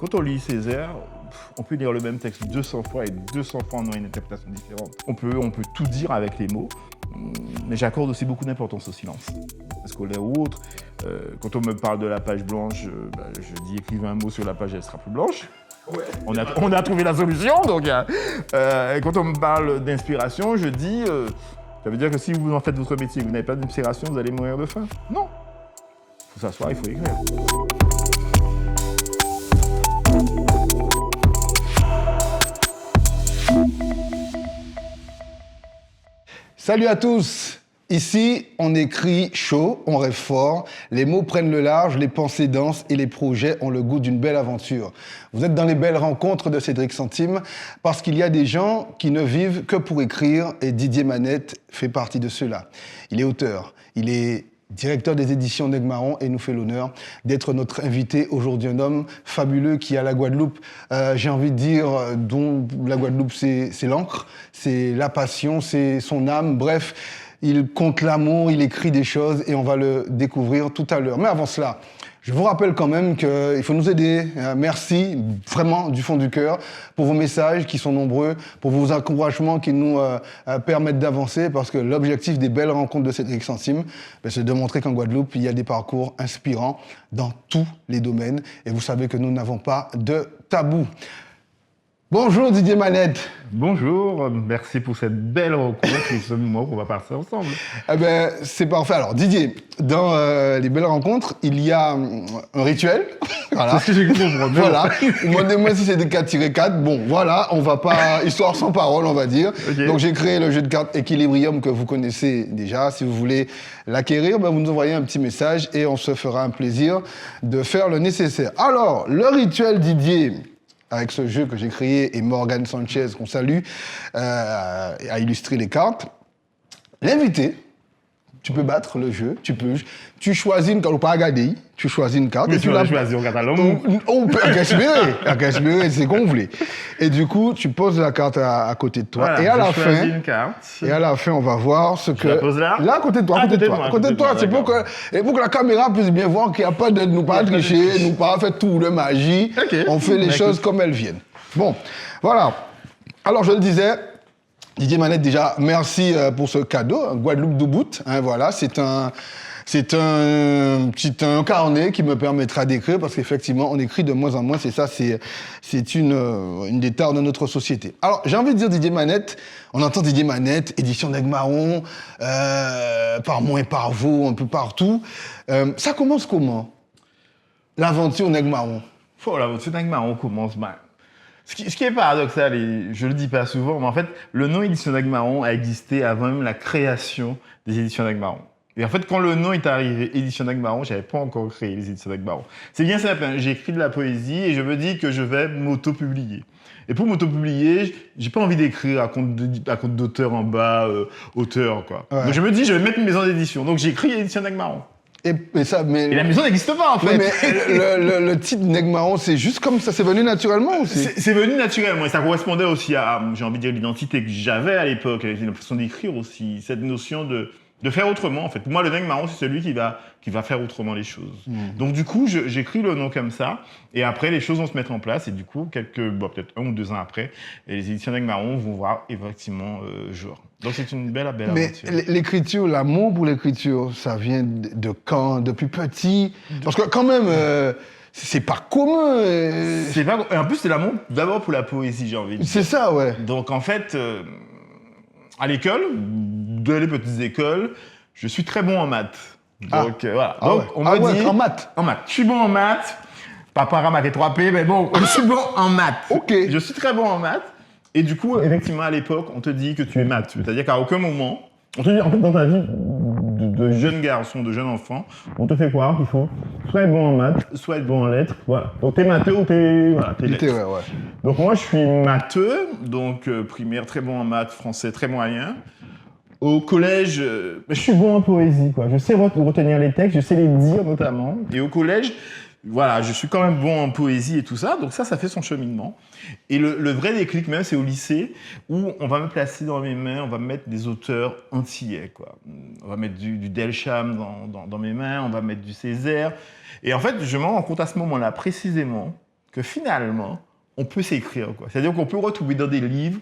Quand on lit Césaire, on peut lire le même texte 200 fois et 200 fois on a une interprétation différente. On peut tout dire avec les mots, mais j'accorde aussi beaucoup d'importance au silence. Scolaire ou autre, quand on me parle de la page blanche, je dis écrivez un mot sur la page, elle sera plus blanche. Ouais. On a trouvé la solution, donc quand on me parle d'inspiration, je dis, ça veut dire que si vous en faites votre métier et que vous n'avez pas d'inspiration, vous allez mourir de faim. Non. Il faut s'asseoir, il faut écrire. Salut à tous. Ici, on écrit chaud, on rêve fort, les mots prennent le large, les pensées dansent et les projets ont le goût d'une belle aventure. Vous êtes dans les belles rencontres de Cédric Centime parce qu'il y a des gens qui ne vivent que pour écrire et Didier Manette fait partie de ceux-là. Il est auteur, il est directeur des éditions Negmaron et nous fait l'honneur d'être notre invité aujourd'hui, un homme fabuleux qui a la Guadeloupe, j'ai envie de dire, dont la Guadeloupe c'est l'encre, c'est la passion, c'est son âme, bref. Il compte l'amour, il écrit des choses et on va le découvrir tout à l'heure. Mais avant cela, je vous rappelle quand même qu'il faut nous aider. Merci vraiment du fond du cœur pour vos messages qui sont nombreux, pour vos encouragements qui nous permettent d'avancer parce que l'objectif des belles rencontres de Cédric Centime, c'est de montrer qu'en Guadeloupe, il y a des parcours inspirants dans tous les domaines et vous savez que nous n'avons pas de tabou. Bonjour Didier Manette. Bonjour, merci pour cette belle rencontre et ce moment qu'on va passer ensemble. Eh ben, c'est parfait. Alors Didier, dans les belles rencontres, il y a un rituel. Voilà. C'est ce que j'ai compris. Voilà. Demandez-moi si c'est des 4-4. Bon, voilà, on va pas... Histoire sans parole, on va dire. Okay. Donc j'ai créé le jeu de cartes Equilibrium que vous connaissez déjà. Si vous voulez l'acquérir, vous nous envoyez un petit message et on se fera un plaisir de faire le nécessaire. Alors, le rituel Didier... avec ce jeu que j'ai créé, et Morgan Sanchez, qu'on salue, a illustré les cartes. L'invité, tu peux battre le jeu, tu choisis une carte, ou pas regarder, tu choisis une carte. Mais tu l'as choisi au catalogue. On peut espérer, c'est qu'on voulait. Et du coup, tu poses la carte à côté de toi. Voilà, et à la fin, une carte. Et à la fin, on va voir ce que... Je la pose là. Là, à côté de toi, à côté de toi. C'est pour que la caméra puisse bien voir qu'il n'y a pas de nous pas tricher, nous pas faire tout de magie. Okay. On fait les choses comme elles viennent. Bon, voilà. Alors, je le disais, Didier Manette, déjà, merci pour ce cadeau, Guadeloupe d'Ubud. Hein, voilà, c'est un carnet qui me permettra d'écrire parce qu'effectivement, on écrit de moins en moins. C'est ça, c'est une des tares de notre société. Alors, j'ai envie de dire Didier Manette. On entend Didier Manette, édition Negmaron, par moi et par vous, un peu partout. Ça commence comment? L'aventure Negmaron. L'aventure Negmaron commence mal. Ce qui est paradoxal, et je le dis pas souvent, mais en fait, le nom édition Negmaron a existé avant même la création des éditions Negmaron. Et en fait, quand le nom est arrivé, édition Negmaron, j'avais pas encore créé les éditions Negmaron. C'est bien simple, hein, j'ai écrit de la poésie et je me dis que je vais m'auto-publier. Et pour m'auto-publier, j'ai pas envie d'écrire à compte d'auteur en bas, auteur, quoi. Ouais. Donc je me dis, je vais mettre une maison d'édition. Donc j'ai écrit édition Negmaron. Et la maison n'existe pas en fait. Mais le titre Negmaron, c'est juste comme ça, c'est venu naturellement aussi. C'est venu naturellement et ça correspondait aussi à, j'ai envie de dire, l'identité que j'avais à l'époque, la façon d'écrire aussi, cette notion de faire autrement en fait. Pour moi, le Negmaron, c'est celui qui va faire autrement les choses. Donc du coup, j'écris le nom comme ça et après les choses vont se mettre en place et du coup, peut-être 1 ou 2 ans après, les éditions Negmaron vont voir effectivement jour. Donc c'est une belle aventure. Mais l'écriture, l'amour pour l'écriture, ça vient de quand? Depuis petit? Parce que quand même, c'est pas commun. En plus, c'est l'amour d'abord pour la poésie, j'ai envie de dire. C'est ça, ouais. Donc en fait, à l'école, dans les petites écoles, je suis très bon en maths. Donc voilà. Donc ouais. on m'a dit en maths. En maths. Je suis bon en maths. Papa a ramassé 3P, mais bon, je suis bon en maths. Ok. Je suis très bon en maths. Et du coup, effectivement, à l'époque, on te dit que tu es maths. C'est-à-dire qu'à aucun moment, on te dit, en fait, dans ta vie de jeune garçon, de jeune enfant, on te fait croire qu'il faut soit être bon en maths, soit être bon en lettres. Voilà. Donc t'es matheux ou t'es lettres. Ouais. Donc moi, je suis matheux, donc primaire, très bon en maths, français, très moyen. Au collège, je suis bon en poésie, quoi. Je sais retenir les textes, je sais les dire notamment. Et au collège, voilà, je suis quand même bon en poésie et tout ça, donc ça fait son cheminement. Et le vrai déclic même, c'est au lycée, où on va me placer dans mes mains, on va me mettre des auteurs antillais, quoi. On va mettre du Delcham dans mes mains, on va mettre du Césaire. Et en fait, je me rends compte à ce moment-là, précisément, que finalement, on peut s'écrire, quoi. C'est-à-dire qu'on peut retrouver dans des livres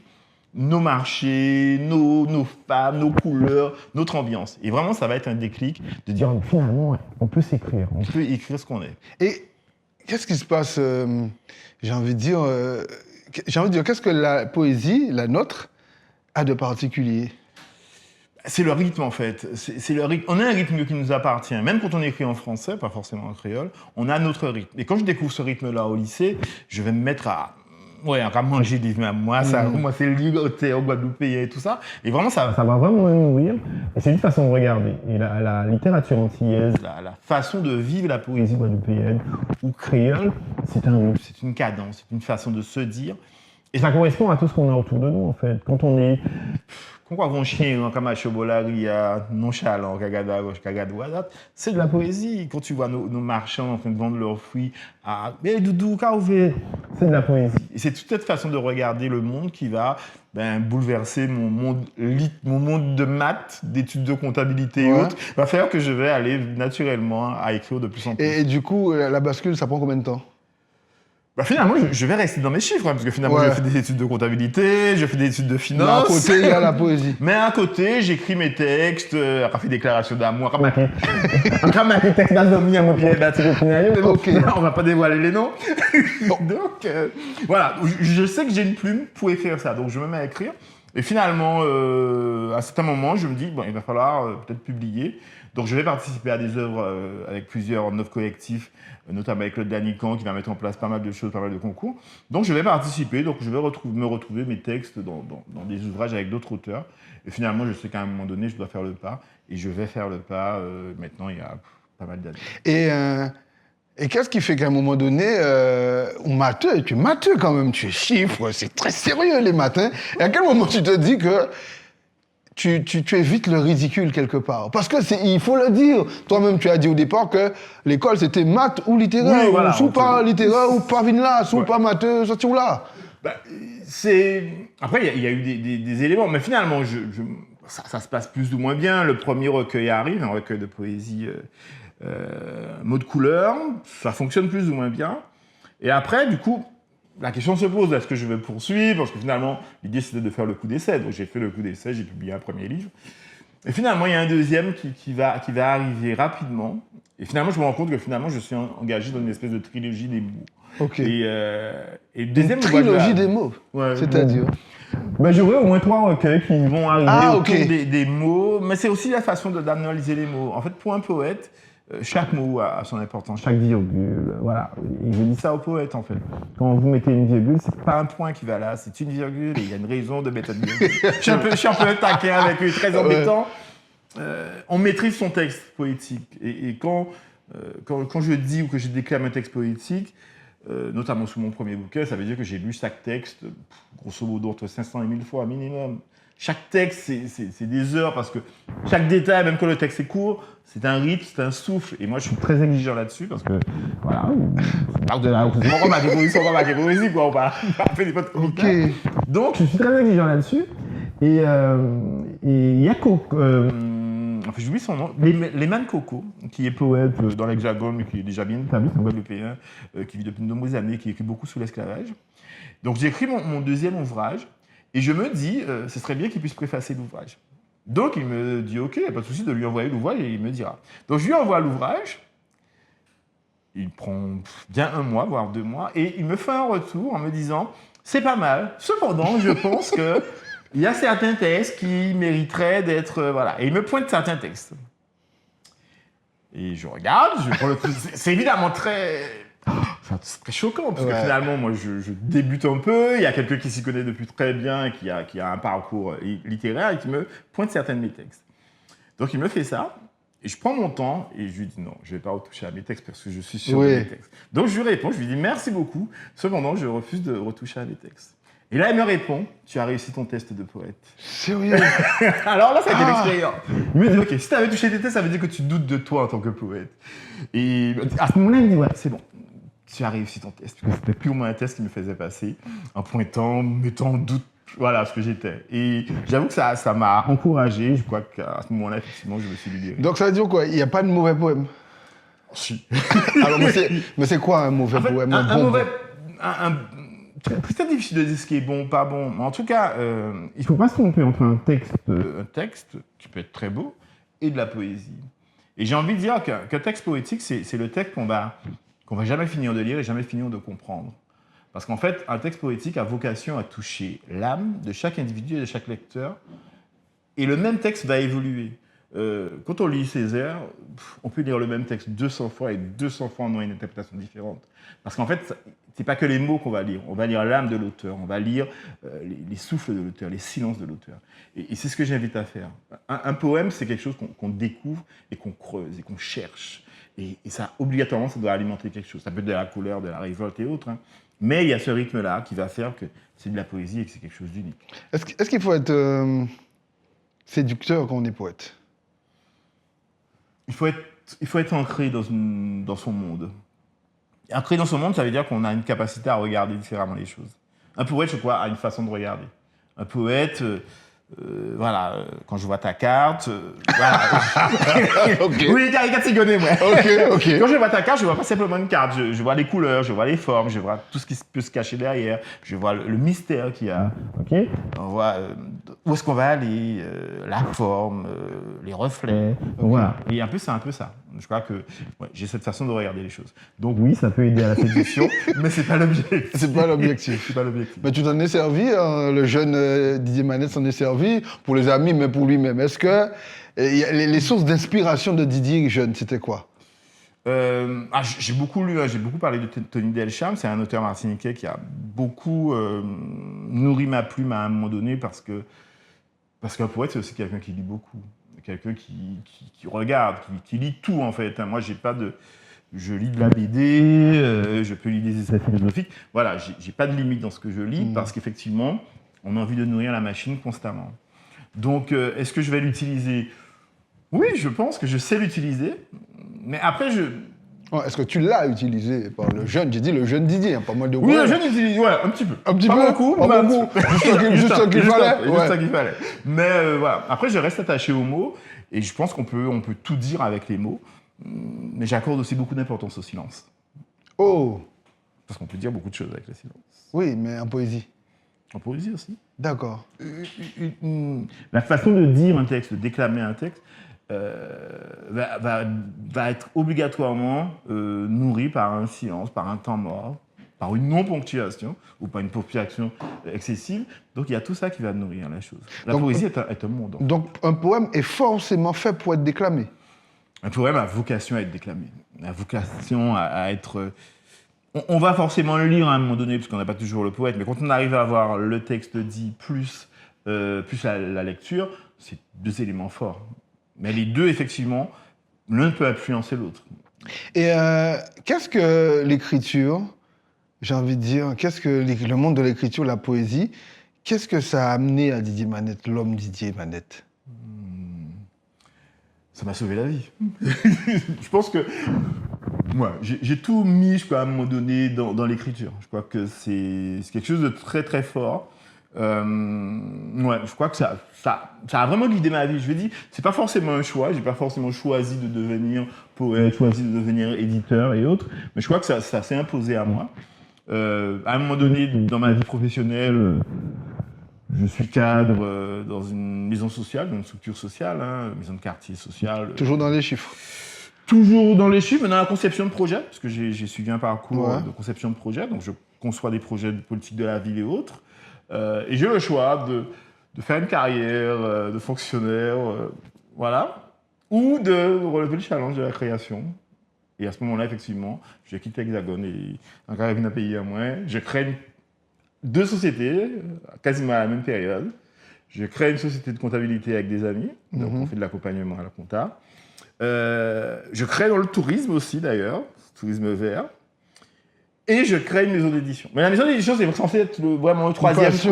nos marchés, nos femmes, nos couleurs, notre ambiance. Et vraiment, ça va être un déclic de dire finalement, on peut s'écrire, on peut écrire ce qu'on est. Et qu'est-ce qui se passe, j'ai envie de dire, qu'est-ce que la poésie, la nôtre, a de particulier? C'est le rythme, en fait. C'est le rythme. On a un rythme qui nous appartient. Même quand on écrit en français, pas forcément en créole, on a notre rythme. Et quand je découvre ce rythme-là au lycée, je vais me mettre à manger des moi, ça, moi, c'est le ligoté au Guadeloupéen et tout ça. Et vraiment, ça va vraiment me nourrir. Et c'est une façon de regarder. Et la littérature antillaise, la façon de vivre la poésie guadeloupéenne ou créole, c'est un rythme, c'est une cadence, c'est une façon de se dire. Et ça correspond à tout ce qu'on a autour de nous, en fait. Quand on est... Pourquoi un chien comme à Chobolari, nonchalant, cagade à gauche, cagade à droite, c'est de la poésie. Quand tu vois nos marchands en train de vendre leurs fruits à mais doudou, ouvert, c'est de la poésie. Et c'est toute cette façon de regarder le monde qui va bouleverser mon monde de maths, d'études de comptabilité et autres, va faire que je vais aller naturellement à écrire de plus en plus. Et du coup, la bascule, ça prend combien de temps? Finalement, je vais rester dans mes chiffres, parce que finalement, je fais des études de comptabilité, je fais des études de finance. Mais à côté, il y a la poésie. Mais à côté, j'écris mes textes, après fait déclaration d'amour, après mes textes d'Adomi à mon pied, on va pas dévoiler les noms. Donc, voilà, je sais que j'ai une plume pour écrire ça, donc je me mets à écrire. Et finalement, à un certain moment, je me dis, il va falloir peut-être publier. Donc, je vais participer à des œuvres avec plusieurs œuvres collectifs, notamment avec le Danican qui va mettre en place pas mal de choses, pas mal de concours. Donc, je vais participer, donc je vais me retrouver mes textes dans des ouvrages avec d'autres auteurs. Et finalement, je sais qu'à un moment donné, je dois faire le pas. Et je vais faire le pas maintenant, il y a pas mal d'années. Et qu'est-ce qui fait qu'à un moment donné, tu es matheux quand même, tu es chiffres, c'est très sérieux les matins. Et à quel moment tu te dis que tu évites le ridicule quelque part? Parce que il faut le dire. Toi-même, tu as dit au départ que l'école, c'était maths ou littéraire. Oui, voilà, ou pas littéraire, ou pas vinlas, ou pas matheux, ça ou là. Après, il y a eu des éléments, mais finalement, ça se passe plus ou moins bien. Le premier recueil arrive, un recueil de poésie, mots de couleur. Ça fonctionne plus ou moins bien. Et après, du coup, la question se pose, est-ce que je vais poursuivre? Parce que finalement, l'idée, c'était de faire le coup d'essai. Donc, j'ai fait le coup d'essai, j'ai publié un premier livre. Et finalement, il y a un deuxième qui va arriver rapidement. Et finalement, je me rends compte que finalement, je suis engagé dans une espèce de trilogie des mots. Ok. Et le deuxième... Trilogie des mots, c'est-à-dire j'aurai au moins 3 recueils qui vont arriver autour des mots. Mais c'est aussi la façon d'analyser les mots. En fait, pour un poète, chaque mot a son importance, chaque virgule, voilà. Et je dis ça aux poètes, en fait. Quand vous mettez une virgule, c'est pas un point qui va là, c'est une virgule et il y a une raison de mettre une virgule. je suis un peu taquin avec lui, très embêtant. On maîtrise son texte poétique. Et quand je dis ou que je déclame un texte poétique, notamment sous mon premier bouquin, ça veut dire que j'ai lu chaque texte, grosso modo, entre 500 et 1000 fois minimum. Chaque texte, c'est des heures, parce que chaque détail, même quand le texte est court, c'est un rythme, c'est un souffle. Et moi, je suis très exigeant là-dessus, parce que, voilà, on parle de la poésie, quoi, on fait des potes comiques. Okay. Donc, je suis très exigeant là-dessus. Et Yako, j'oublie son nom, Léman Coco, qui est poète dans l'Hexagone, mais qui est déjà bien établi, c'est un Guadeloupéen, qui vit depuis de nombreuses années, qui écrit beaucoup sur l'esclavage. Donc, j'ai écrit mon deuxième ouvrage. Et je me dis, ce serait bien qu'il puisse préfacer l'ouvrage. Donc, il me dit, OK, il n'y a pas de souci de lui envoyer l'ouvrage et il me dira. Donc, je lui envoie l'ouvrage. Il prend bien 1 mois, voire 2 mois. Et il me fait un retour en me disant, c'est pas mal. Cependant, je pense qu'il y a certains textes qui mériteraient d'être... voilà. Et il me pointe certains textes. Et je regarde. C'est évidemment très... C'est très choquant, parce que finalement, moi, je débute un peu, il y a quelqu'un qui s'y connaît depuis très bien, qui a un parcours littéraire et qui me pointe certains de mes textes. Donc, il me fait ça, et je prends mon temps, et je lui dis non, je ne vais pas retoucher à mes textes, parce que je suis sûr de mes textes. Donc, je lui réponds, je lui dis merci beaucoup, cependant, je refuse de retoucher à mes textes. Et là, il me répond, tu as réussi ton test de poète. Sérieux? Alors là, ça a été l'expérience. Il me dit, ok, si tu avais touché tes tests, ça veut dire que tu doutes de toi en tant que poète. Et à ce moment-là, il me dit, ouais, c'est bon. Tu as réussi ton test. C'était purement un test qui me faisait passer, en pointant, mettant en doute, voilà, ce que j'étais. Et j'avoue que ça m'a encouragé. Je crois qu'à ce moment-là, effectivement, je me suis libéré. Donc ça veut dire quoi? Il n'y a pas de mauvais poème? Si. Alors, mais c'est quoi un mauvais poème? C'est peut-être difficile de dire ce qui est bon, pas bon. Mais en tout cas, il ne faut pas se tromper entre un texte qui peut être très beau et de la poésie. Et j'ai envie de dire qu'un texte poétique, c'est le texte qu'on va jamais finir de lire et jamais finir de comprendre. Parce qu'en fait, un texte poétique a vocation à toucher l'âme de chaque individu et de chaque lecteur. Et le même texte va évoluer. Quand on lit Césaire, on peut lire le même texte 200 fois et 200 fois en ayant une interprétation différente. Parce qu'en fait, c'est pas que les mots qu'on va lire. On va lire l'âme de l'auteur, on va lire les souffles de l'auteur, les silences de l'auteur. Et c'est ce que j'invite à faire. Un poème, c'est quelque chose qu'on découvre et qu'on creuse et qu'on cherche. Et ça, obligatoirement, ça doit alimenter quelque chose. Ça peut être de la colère, de la révolte et autres. Hein. Mais il y a ce rythme-là qui va faire que c'est de la poésie et que c'est quelque chose d'unique. Est-ce qu'il faut être séducteur quand on est poète? Il faut être ancré dans son monde. Et ancré dans son monde, ça veut dire qu'on a une capacité à regarder différemment les choses. Un poète, je crois, a une façon de regarder. Un poète, quand je vois ta carte, voilà. Okay. Oui, caricature, moi. Ok. Quand je vois ta carte, je vois pas simplement une carte. Je vois les couleurs, je vois les formes, je vois tout ce qui peut se cacher derrière. Je vois le mystère qu'il y a. Okay. On voit où est-ce qu'on va aller, la forme, les reflets. Voilà. Et un peu, c'est un peu ça. Je crois que j'ai cette façon de regarder les choses. Donc oui, ça peut aider à la séduction, mais c'est pas l'objectif. C'est pas l'objectif. C'est pas l'objectif. Mais tu t'en es servi, le jeune Didier Manette s'en est servi pour les amis, mais pour lui-même. Est-ce que les sources d'inspiration de Didier jeune, c'était quoi? J'ai beaucoup lu, j'ai beaucoup parlé de Tony Delcham. C'est un auteur martiniquais qui a beaucoup nourri ma plume à un moment donné parce qu'un poète, c'est aussi quelqu'un qui lit beaucoup. Quelqu'un qui regarde, qui lit tout en fait. Moi, je lis de la BD, je peux lire des essais philosophiques. Voilà, j'ai pas de limite dans ce que je lis parce qu'effectivement, on a envie de nourrir la machine constamment. Donc, est-ce que je vais l'utiliser? Oui, je pense que je sais l'utiliser, mais après, Est-ce que tu l'as utilisé par le jeune? J'ai dit le jeune Didier, pas mal de Oui, le jeune utilise, ouais, un petit peu. Un petit pas peu beaucoup, pas beaucoup. Juste ce qu'il fallait. Juste ce qu'il fallait. Mais voilà. Après, je reste attaché aux mots et je pense qu'on peut tout dire avec les mots. Mais j'accorde aussi beaucoup d'importance au silence. Oh! Parce qu'on peut dire beaucoup de choses avec le silence. Oui, mais en poésie. En poésie aussi. D'accord. La façon de dire un texte, de déclamer un texte, va être obligatoirement nourrie par un silence, par un temps mort, par une non-ponctuation ou par une ponctuation excessive. Donc il y a tout ça qui va nourrir la chose. La poésie est un monde. Donc un poème est forcément fait pour être déclamé. Un poème a vocation à être déclamé, a vocation à être... On va forcément le lire à un moment donné, parce qu'on n'a pas toujours le poète, mais quand on arrive à avoir le texte dit plus la lecture, c'est deux éléments forts. Mais les deux, effectivement, l'un peut influencer l'autre. Et qu'est-ce que l'écriture, j'ai envie de dire, qu'est-ce que le monde de l'écriture, la poésie, qu'est-ce que ça a amené à Didier Manette, l'homme Didier Manette? Ça m'a sauvé la vie. Je pense que moi, j'ai tout mis, je crois, à un moment donné dans l'écriture. Je crois que c'est quelque chose de très très fort. Je crois que ça a vraiment guidé ma vie. Je veux dire, c'est pas forcément un choix. J'ai pas forcément choisi de devenir poète, choisi de devenir éditeur et autres. Mais je crois que ça s'est imposé à moi. À un moment donné, dans ma vie professionnelle, je suis cadre dans une maison sociale, dans une structure sociale, maison de quartier sociale. Toujours dans les chiffres. Toujours dans les chiffres, mais dans la conception de projet, parce que j'ai suivi un parcours de conception de projet. Donc je conçois des projets de politique de la ville et autres. Et j'ai le choix de faire une carrière de fonctionnaire, voilà, ou de relever le challenge de la création. Et à ce moment-là, effectivement, je quitte l'Hexagone et encore avec un pays à moi, je crée deux sociétés, quasiment à la même période. Je crée une société de comptabilité avec des amis, donc on fait de l'accompagnement à la compta. Je crée dans le tourisme aussi, d'ailleurs, tourisme vert. Et je crée une maison d'édition. Mais la maison d'édition, c'est censé être vraiment le troisième truc.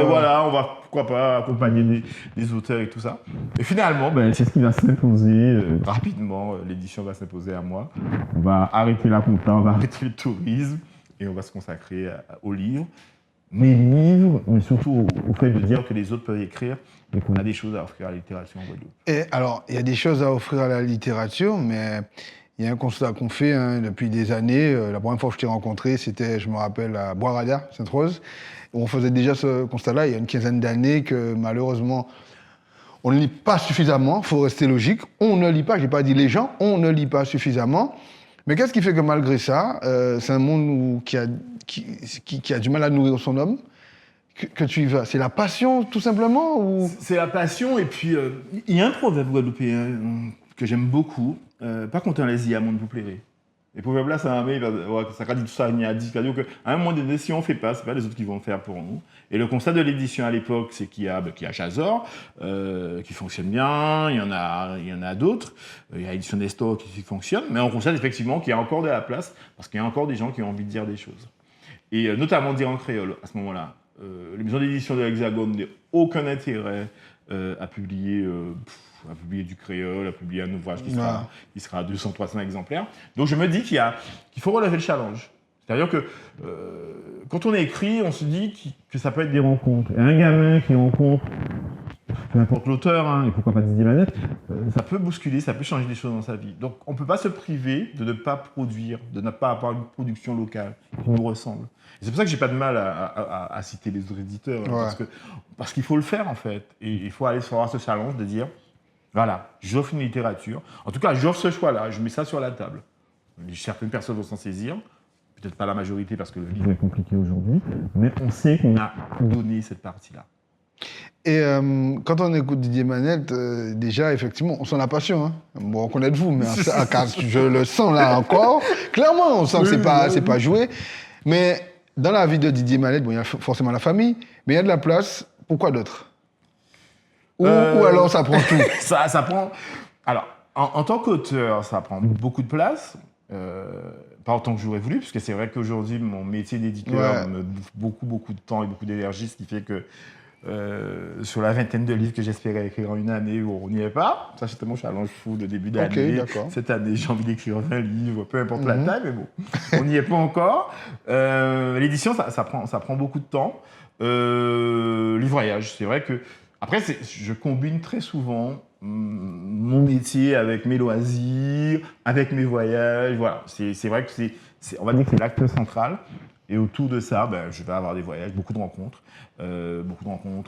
Voilà, on va, pourquoi pas, accompagner des auteurs et tout ça. Et finalement, c'est ce qui va s'imposer. Rapidement, l'édition va s'imposer à moi. On va arrêter la compta, on va arrêter le tourisme et on va se consacrer aux livres. Mes livres, mais surtout au fait de dire que les autres peuvent écrire et qu'on a des choses à offrir à la littérature en Guadeloupe. Et alors, il y a des choses à offrir à la littérature, mais il y a un constat qu'on fait depuis des années. La première fois que je t'ai rencontré, c'était, je me rappelle, à Bois-Rada, Sainte-Rose, où on faisait déjà ce constat-là il y a une quinzaine d'années que malheureusement, on ne lit pas suffisamment, il faut rester logique. On ne lit pas, je n'ai pas dit les gens, on ne lit pas suffisamment. Mais qu'est-ce qui fait que malgré ça, c'est un monde qui a du mal à nourrir son homme, que tu y vas? C'est la passion, tout simplement ou... C'est la passion, et puis il y a un proverbe guadeloupéen que j'aime beaucoup. Pas compter en les monde vous plairez. Et proverbe là, ça dit tout ça, il y a dit qu'à un moment donné, si on ne fait pas, c'est pas les autres qui vont le faire pour nous. Et le constat de l'édition à l'époque, c'est qu'il y a Chazor, qui fonctionne bien, il y en a d'autres, il y a l'édition Nestor qui fonctionne, mais on constate effectivement qu'il y a encore de la place, parce qu'il y a encore des gens qui ont envie de dire des choses. Et notamment dire en créole, à ce moment-là. Les maisons d'édition de l'Hexagone n'ont aucun intérêt à publier du créole, à publier un ouvrage qui sera à 200-300 exemplaires. Donc je me dis qu'il faut relever le challenge. C'est-à-dire que quand on écrit, on se dit que ça peut être des rencontres. Et un gamin qui rencontre, peu importe l'auteur, et pourquoi pas Didier Manette, ça peut bousculer, ça peut changer des choses dans sa vie. Donc on ne peut pas se priver de ne pas produire, de ne pas avoir une production locale qui nous ressemble. Et c'est pour ça que j'ai pas de mal à citer les autres éditeurs, parce qu'il faut le faire en fait. Et il faut aller se avoir ce challenge de dire, voilà, j'offre une littérature. En tout cas, j'offre ce choix-là, je mets ça sur la table. Certaines personnes vont s'en saisir, peut-être pas la majorité parce que le livre est compliqué aujourd'hui, mais on sait qu'on a donné cette partie-là. Et quand on écoute Didier Manette, déjà, effectivement, on sent la passion. Bon, on connaît de vous, mais je le sens là encore. Clairement, on sent que c'est pas joué. Mais dans la vie de Didier Manette, bon, il y a forcément la famille, mais il y a de la place. Pourquoi d'autres ou alors ça prend tout? Ça prend... Alors, en tant qu'auteur, ça prend beaucoup de place. Pas autant que j'aurais voulu, puisque c'est vrai qu'aujourd'hui, mon métier d'éditeur me bouffe beaucoup de temps et beaucoup d'énergie, ce qui fait que sur la vingtaine de livres que j'espérais écrire en une année, on n'y est pas. Ça, c'était mon challenge fou de début d'année. Cette année, j'ai envie d'écrire 20 livres, peu importe la taille, mais bon, on n'y est pas encore. L'édition, ça prend beaucoup de temps. Les voyages, c'est vrai que... Après, je combine très souvent mon métier avec mes loisirs, avec mes voyages. Voilà, c'est vrai que on va dire que c'est l'acte central. Et autour de ça, je vais avoir des voyages, beaucoup de rencontres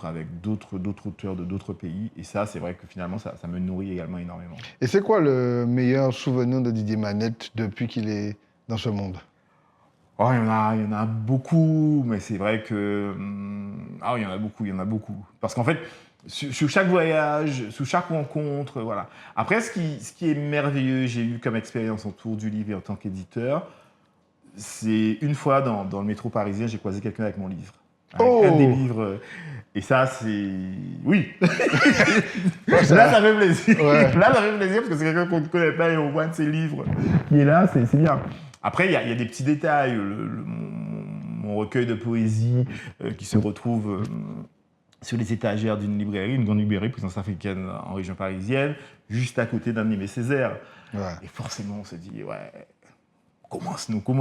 avec d'autres auteurs de d'autres pays. Et ça, c'est vrai que finalement, ça me nourrit également énormément. Et c'est quoi le meilleur souvenir de Didier Manette depuis qu'il est dans ce monde? Oh, il y en a beaucoup, mais c'est vrai que... il y en a beaucoup. Parce qu'en fait, sur chaque voyage, sur chaque rencontre, voilà. Après, ce qui est merveilleux, j'ai eu comme expérience autour du livre et en tant qu'éditeur, c'est une fois dans le métro parisien, j'ai croisé quelqu'un avec mon livre. Avec un des livres. Et ça, c'est... Oui. Là, ça fait plaisir. Là, ça fait plaisir parce que c'est quelqu'un qu'on ne connaît pas et on voit un de ses livres qui est là, c'est bien. Après, il y a des petits détails. Mon recueil de poésie qui se retrouve sur les étagères d'une librairie, une grande librairie, présence africaine en région parisienne, juste à côté d'un Aimé Césaire. Et forcément, on se dit, comment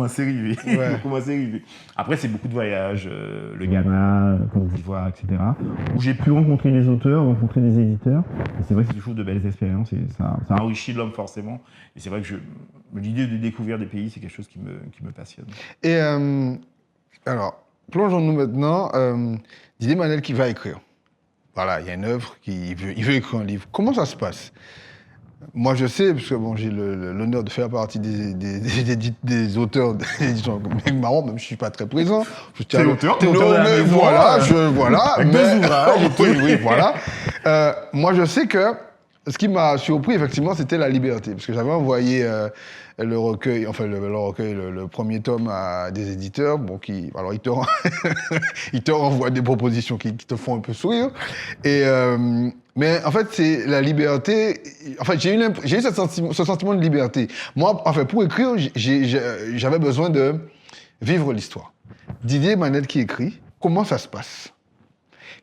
c'est arrivé. Après, c'est beaucoup de voyages, le Ghana, Côte d'Ivoire, etc., où j'ai pu rencontrer des auteurs, rencontrer des éditeurs. Et c'est vrai que c'est toujours de belles expériences et ça enrichit l'homme forcément. Et c'est vrai que l'idée de découvrir des pays, c'est quelque chose qui me passionne. Et alors, plongeons-nous maintenant. Didier Manette qui va écrire. Voilà, il y a une œuvre, il veut écrire un livre. Comment ça se passe? Moi, je sais, parce que j'ai l'honneur de faire partie des auteurs d'édition marrant, même je ne suis pas très présent. T'es l'auteur de la maison. Voilà. Avec deux ouvrages. Oui, voilà. Moi, je sais que ce qui m'a surpris, effectivement, c'était la liberté. Parce que j'avais envoyé le recueil, le premier tome à des éditeurs, alors ils te renvoient des propositions qui te font un peu sourire. Mais en fait, c'est la liberté. En fait, j'ai eu ce sentiment de liberté. Moi, pour écrire, j'avais besoin de vivre l'histoire. Didier Manette qui écrit, comment ça se passe?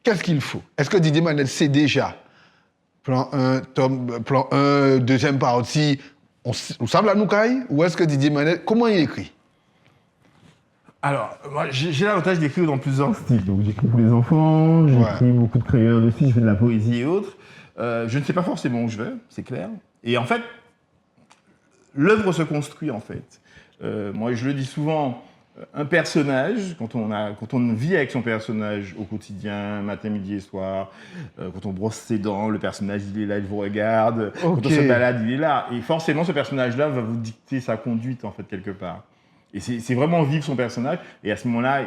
Qu'est-ce qu'il faut? Est-ce que Didier Manette sait déjà plan 1, deuxième partie, on semble à Noukaï? Ou est-ce que Didier Manette, comment il écrit? Alors, moi, j'ai l'avantage d'écrire dans plusieurs styles. Donc, j'écris pour les enfants, j'écris beaucoup de créole aussi, je fais de la poésie et autres. Je ne sais pas forcément où je vais, c'est clair. Et en fait, l'œuvre se construit en fait. Moi, je le dis souvent, un personnage, quand on vit avec son personnage au quotidien, matin, midi et soir, quand on brosse ses dents, le personnage il est là, il vous regarde, quand on se balade, il est là. Et forcément, ce personnage-là va vous dicter sa conduite en fait quelque part. Et c'est vraiment vivre son personnage. Et à ce moment-là,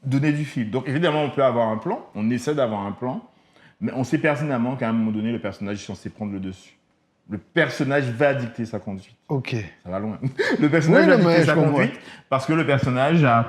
donner du fil. Donc évidemment, on peut avoir un plan, on essaie d'avoir un plan, mais on sait pertinemment qu'à un moment donné, le personnage est censé prendre le dessus. Le personnage va dicter sa conduite. Ok. Ça va loin. Le personnage va dicter sa conduite parce que le personnage a...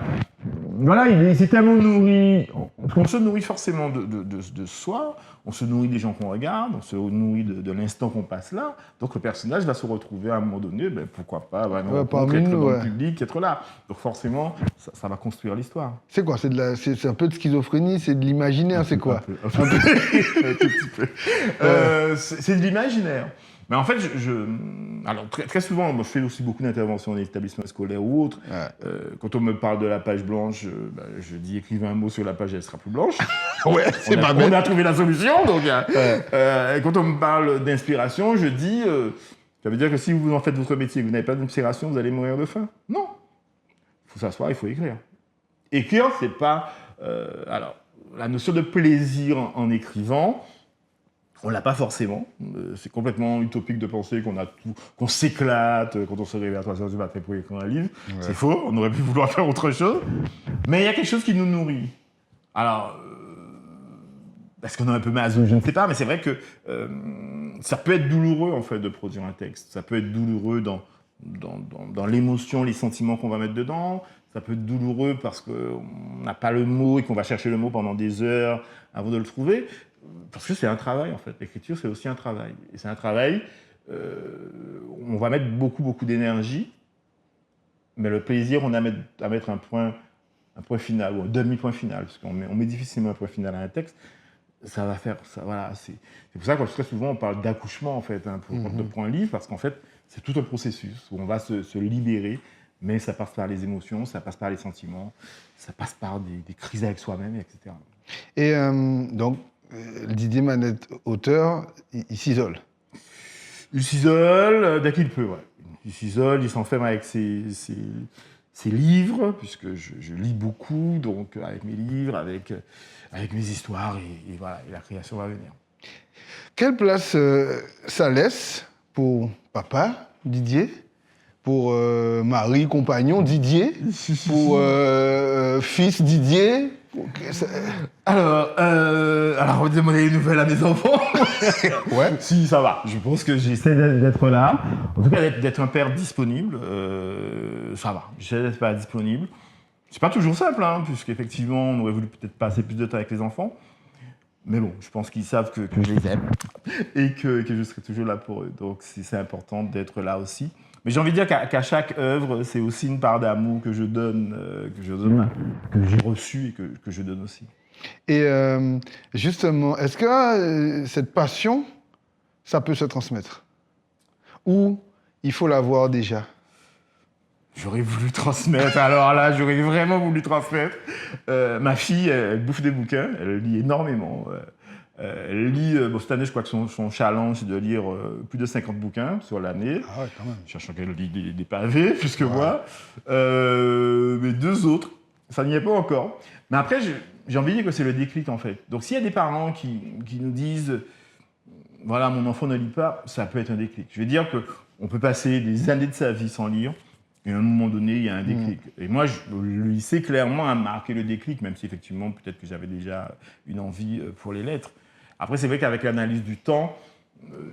Voilà, il s'est tellement nourri... On se nourrit forcément de soi, on se nourrit des gens qu'on regarde, on se nourrit de l'instant qu'on passe là. Donc le personnage va se retrouver à un moment donné, ben, pourquoi pas, être dans le public, être là. Donc forcément, ça va construire l'histoire. C'est quoi? C'est un peu de schizophrénie, c'est de l'imaginaire, c'est quoi? Un tout petit peu. C'est de l'imaginaire. Mais en fait, alors très souvent, moi, je fais aussi beaucoup d'interventions dans les établissements scolaires ou autres. Ouais. Quand on me parle de la page blanche, je dis écrivez un mot sur la page, elle sera plus blanche. Ouais, c'est pas bête. On a trouvé la solution. Donc, quand on me parle d'inspiration, je dis ça veut dire que si vous en faites votre métier et que vous n'avez pas d'inspiration, vous allez mourir de faim. Non. Il faut s'asseoir, il faut écrire. Écrire, c'est pas... alors, la notion de plaisir en écrivant, on l'a pas forcément. C'est complètement utopique de penser qu'on s'éclate quand on se réveille à 3h du matin pour écrire un livre. Ouais. C'est faux, on aurait pu vouloir faire autre chose. Mais il y a quelque chose qui nous nourrit. Alors, est-ce qu'on est un peu maso, je ne sais pas, mais c'est vrai que ça peut être douloureux en fait de produire un texte. Ça peut être douloureux dans l'émotion, les sentiments qu'on va mettre dedans. Ça peut être douloureux parce qu'on n'a pas le mot et qu'on va chercher le mot pendant des heures avant de le trouver. Parce que c'est un travail, en fait. L'écriture, c'est aussi un travail. Et c'est un travail, on va mettre beaucoup d'énergie, mais le plaisir, on a à mettre un point final, ou un demi-point final, parce qu'on met difficilement un point final à un texte, ça va faire... Ça, voilà, c'est pour ça que très souvent, on parle d'accouchement, en fait, pour un livre, parce qu'en fait, c'est tout un processus où on va se libérer, mais ça passe par les émotions, ça passe par les sentiments, ça passe par des crises avec soi-même, etc. Et donc, Didier Manette, auteur, il s'isole. Il s'isole dès qu'il peut, ouais. Il s'isole, il s'enferme avec ses livres, puisque je lis beaucoup, donc avec mes livres, avec mes histoires, et voilà, et la création va venir. Quelle place ça laisse pour papa, Didier, pour mari, compagnon, Didier, pour fils, Didier? Alors, on va demander des nouvelles à mes enfants. Ouais. Si, ça va. Je pense que j'essaie d'être là. En tout cas, d'être un père disponible. Ça va. J'essaie d'être pas disponible. C'est pas toujours simple, hein, puisqu'effectivement, on aurait voulu peut-être passer plus de temps avec les enfants. Mais bon, je pense qu'ils savent que je les aime et que je serai toujours là pour eux. Donc, c'est important d'être là aussi. Mais j'ai envie de dire qu'à chaque œuvre, c'est aussi une part d'amour que je donne, que j'ai reçue et que je donne aussi. Et justement, est-ce que cette passion, ça peut se transmettre? Ou il faut l'avoir déjà? J'aurais voulu transmettre, alors là, j'aurais vraiment voulu transmettre. Ma fille, elle bouffe des bouquins, elle lit énormément. Elle lit, cette année, je crois que son challenge, c'est de lire plus de 50 bouquins sur l'année. Ah ouais, quand même. Sachant qu'elle lit des pavés, plus que moi. Mais 2 autres, ça n'y est pas encore. Mais après, j'ai envie de dire que c'est le déclic, en fait. Donc, s'il y a des parents qui nous disent « Voilà, mon enfant ne lit pas », ça peut être un déclic. Je veux dire qu'on peut passer des années de sa vie sans lire, et à un moment donné, il y a un déclic. Et moi, le lycée, clairement, a marqué le déclic, même si, effectivement, peut-être que j'avais déjà une envie pour les lettres. Après, c'est vrai qu'avec l'analyse du temps,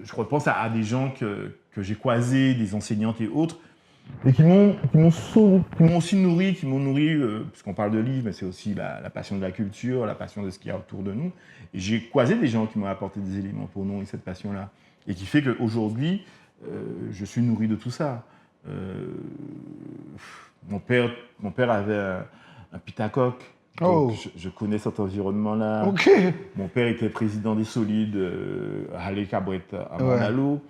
je repense à des gens que j'ai croisés, des enseignantes et autres, et qui m'ont aussi nourri, puisqu'on parle de livres, mais c'est aussi la passion de la culture, la passion de ce qu'il y a autour de nous. Et j'ai croisé des gens qui m'ont apporté des éléments pour nourrir cette passion-là. Et qui fait qu'aujourd'hui, je suis nourri de tout ça. Mon père avait un pitacoque. Donc, je connais cet environnement-là. Okay. Mon père était président des Solides à Halle Cabret à Manalo.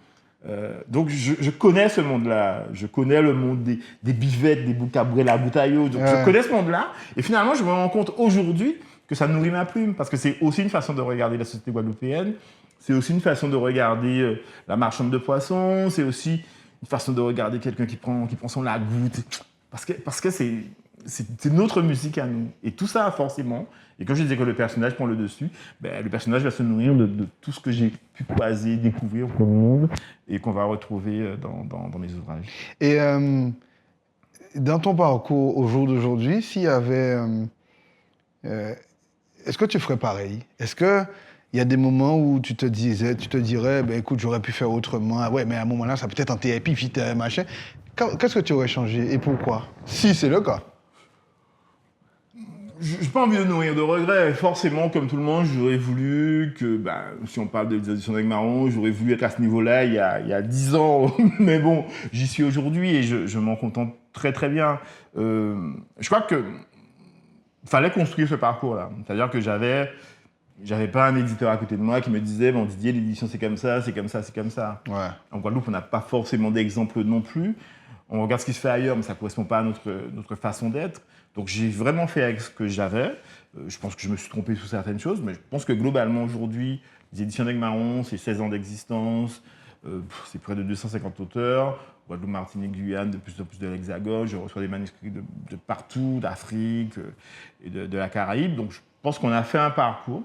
Donc je connais ce monde-là. Je connais le monde des bivettes, des boucabrés, la boutaillot. Donc je connais ce monde-là. Et finalement, je me rends compte aujourd'hui que ça nourrit ma plume. Parce que c'est aussi une façon de regarder la société guadeloupéenne. C'est aussi une façon de regarder la marchande de poissons. C'est aussi une façon de regarder quelqu'un qui prend son la goutte. Parce que c'est notre musique à nous. Et tout ça, forcément, et quand je disais que le personnage prend le dessus, le personnage va se nourrir de tout ce que j'ai pu croiser, découvrir comme monde, et qu'on va retrouver dans mes ouvrages. Et dans ton parcours au jour d'aujourd'hui, s'il y avait... est-ce que tu ferais pareil? Est-ce qu'il y a des moments où tu te dirais, écoute, j'aurais pu faire autrement. Ouais, mais à un moment-là, ça peut être en thérapie, vite, machin. Qu'est-ce que tu aurais changé et pourquoi? Si c'est le cas. Je n'ai pas envie de nourrir de regrets. Forcément, comme tout le monde, j'aurais voulu que, si on parle des éditions d'Aigle Marron, j'aurais voulu être à ce niveau-là il y a 10 ans. Mais bon, j'y suis aujourd'hui et je m'en contente très très bien. Je crois que fallait construire ce parcours-là. C'est-à-dire que j'avais pas un éditeur à côté de moi qui me disait, bon Didier, l'édition c'est comme ça, c'est comme ça, c'est comme ça. Ouais. En Guadeloupe, on n'a pas forcément d'exemple non plus. On regarde ce qui se fait ailleurs, mais ça ne correspond pas à notre façon d'être. Donc j'ai vraiment fait avec ce que j'avais. Je pense que je me suis trompé sur certaines choses, mais je pense que globalement aujourd'hui, les éditions d'Aigle Marron, c'est 16 ans d'existence, c'est près de 250 auteurs. Guadeloupe, Martinique, Guyane, de plus en plus de l'Hexagone. Je reçois des manuscrits de partout, d'Afrique et de la Caraïbe. Donc je pense qu'on a fait un parcours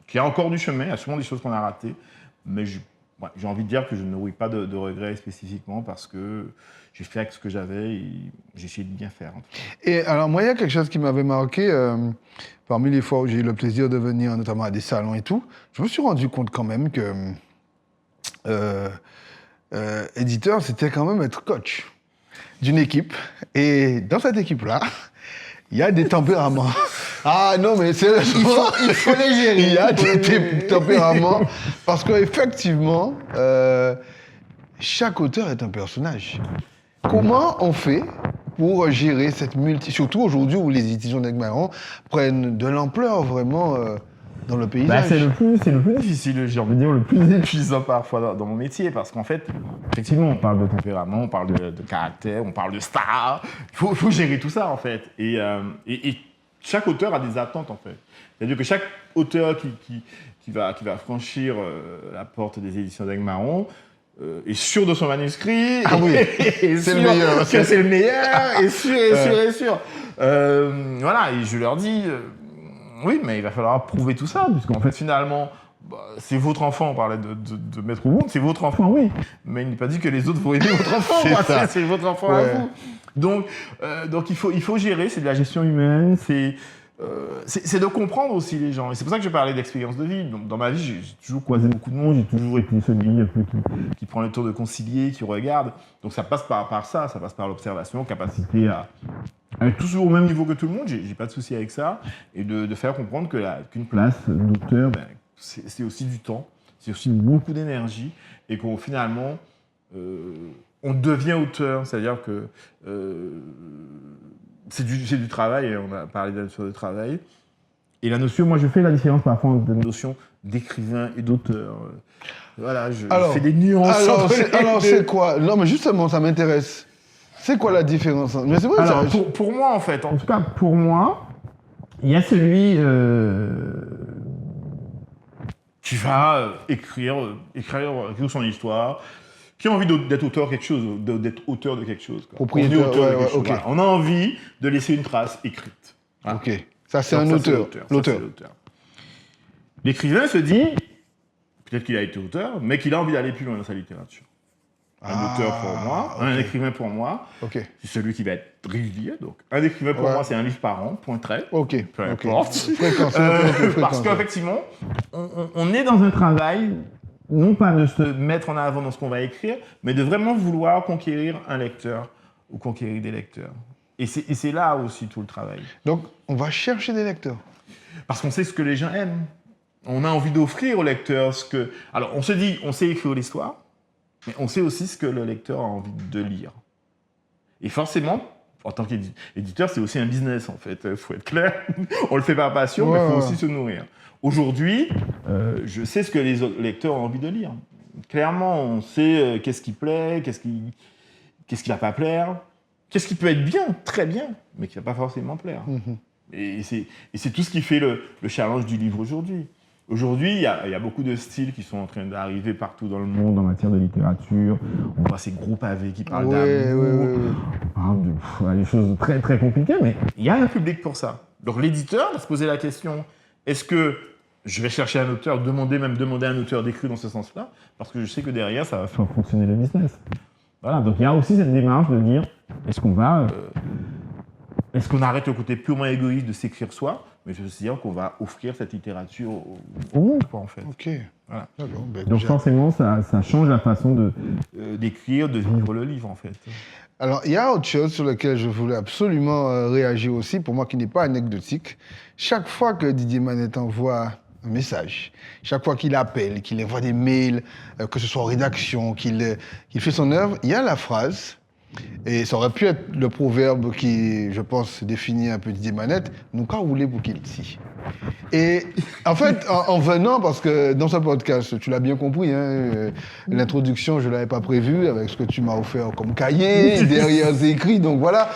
qui a encore du chemin. Il y a souvent des choses qu'on a ratées, mais j'ai envie de dire que je ne nourris pas de regrets spécifiquement parce que j'ai fait avec ce que j'avais et j'ai essayé de bien faire. En tout cas. Et alors, moi, il y a quelque chose qui m'avait marqué, parmi les fois où j'ai eu le plaisir de venir, notamment à des salons et tout, je me suis rendu compte quand même que éditeur, c'était quand même être coach d'une équipe. Et dans cette équipe-là, il y a des tempéraments. Ah non, mais c'est il faut les gérer. Il y a des tempéraments parce qu'effectivement, chaque auteur est un personnage. Comment on fait pour gérer cette surtout aujourd'hui où les éditions d'Aigle Marron prennent de l'ampleur vraiment dans le paysage? C'est le plus difficile, j'ai envie de dire, le plus épuisant parfois dans mon métier, parce qu'en fait, effectivement, on parle de tempérament, on parle de caractère, on parle de star, il faut gérer tout ça en fait. Et chaque auteur a des attentes en fait. C'est-à-dire que chaque auteur qui va franchir la porte des éditions d'Aigle Marron est sûr de son manuscrit. Ah oui, c'est le meilleur. Que c'est le meilleur, et sûr. Voilà, et je leur dis, oui, mais il va falloir prouver tout ça, puisqu'en fait, finalement, c'est votre enfant, on parlait de mettre au monde, c'est votre enfant, oui. Mais il n'est pas dit que les autres vont aimer votre enfant, c'est votre enfant à vous. Donc il faut gérer, c'est de la gestion humaine, c'est de comprendre aussi les gens. Et c'est pour ça que je parlais d'expérience de vie. Donc, dans ma vie, j'ai toujours croisé beaucoup de monde, j'ai toujours été celui un peu qui prend le tour de concilier, qui regarde. Donc ça passe par ça, ça passe par l'observation, capacité à être toujours au même niveau que tout le monde, j'ai pas de souci avec ça. Et de faire comprendre qu'une place d'auteur, c'est aussi du temps, c'est aussi beaucoup d'énergie, et qu'au finalement, on devient auteur, c'est-à-dire que c'est du travail, et on a parlé de la notion de travail. Et la notion, moi je fais la différence parfois entre la notion d'écrivain et d'auteur. Voilà, je fais des nuances. Alors c'est quoi? Non mais justement, ça m'intéresse. C'est quoi la différence? Mais c'est vrai, alors, pour moi en fait, en tout cas pour moi, il y a celui qui va écrire son histoire, qui a envie d'être auteur de quelque chose, d'être auteur de quelque chose. Propriétaire, okay. Voilà. On a envie de laisser une trace écrite. Voilà. Ok, ça c'est un auteur. L'auteur. L'écrivain se dit, peut-être qu'il a été auteur, mais qu'il a envie d'aller plus loin dans sa littérature. Un auteur pour moi, un écrivain pour moi, c'est celui qui va être régulier. Donc, un écrivain pour moi, c'est un livre par an, point trait. Ok. Peu importe. Fréquence. Parce qu'effectivement, on est dans un travail, non pas de se mettre en avant dans ce qu'on va écrire, mais de vraiment vouloir conquérir un lecteur ou conquérir des lecteurs. Et c'est là aussi tout le travail. Donc, on va chercher des lecteurs. Parce qu'on sait ce que les gens aiment. On a envie d'offrir aux lecteurs ce que... Alors, on se dit, on sait écrire l'histoire, mais on sait aussi ce que le lecteur a envie de lire. Et forcément, en tant qu'éditeur, c'est aussi un business, en fait. Il faut être clair. On le fait par passion, mais il faut aussi se nourrir. Aujourd'hui, je sais ce que les lecteurs ont envie de lire. Clairement, on sait qu'est-ce qui plaît, qu'est-ce qui ne va pas plaire, qu'est-ce qui peut être bien, très bien, mais qui ne va pas forcément plaire. Et c'est tout ce qui fait le challenge du livre aujourd'hui. Aujourd'hui, il y a beaucoup de styles qui sont en train d'arriver partout dans le monde en matière de littérature. On voit ces gros pavés qui parlent d'amour, des choses très très compliquées, mais il y a un public pour ça. Donc l'éditeur va se poser la question, est-ce que je vais chercher un auteur, demander à un auteur d'écrire dans ce sens-là, parce que je sais que derrière, ça va faire fonctionner le business. Voilà, donc il y a aussi cette démarche de dire, est-ce qu'on arrête le côté purement égoïste de s'écrire soi, mais je veux dire qu'on va offrir cette littérature au monde, quoi, en fait. Ok. Voilà. Donc forcément, ça change la façon d'écrire, de vivre le livre, en fait. Alors, il y a autre chose sur laquelle je voulais absolument réagir aussi, pour moi qui n'est pas anecdotique. Chaque fois que Didier Manette envoie un message, chaque fois qu'il appelle, qu'il envoie des mails, que ce soit en rédaction, qu'il fait son œuvre, il y a la phrase, et ça aurait pu être le proverbe qui, je pense, définit un peu Didier Manette, « nous qu'a roulé pour qu'il tire ». Et en fait, en venant, parce que dans ce podcast, tu l'as bien compris, hein, l'introduction, je ne l'avais pas prévue avec ce que tu m'as offert comme cahier, derrière c'est écrit, donc voilà,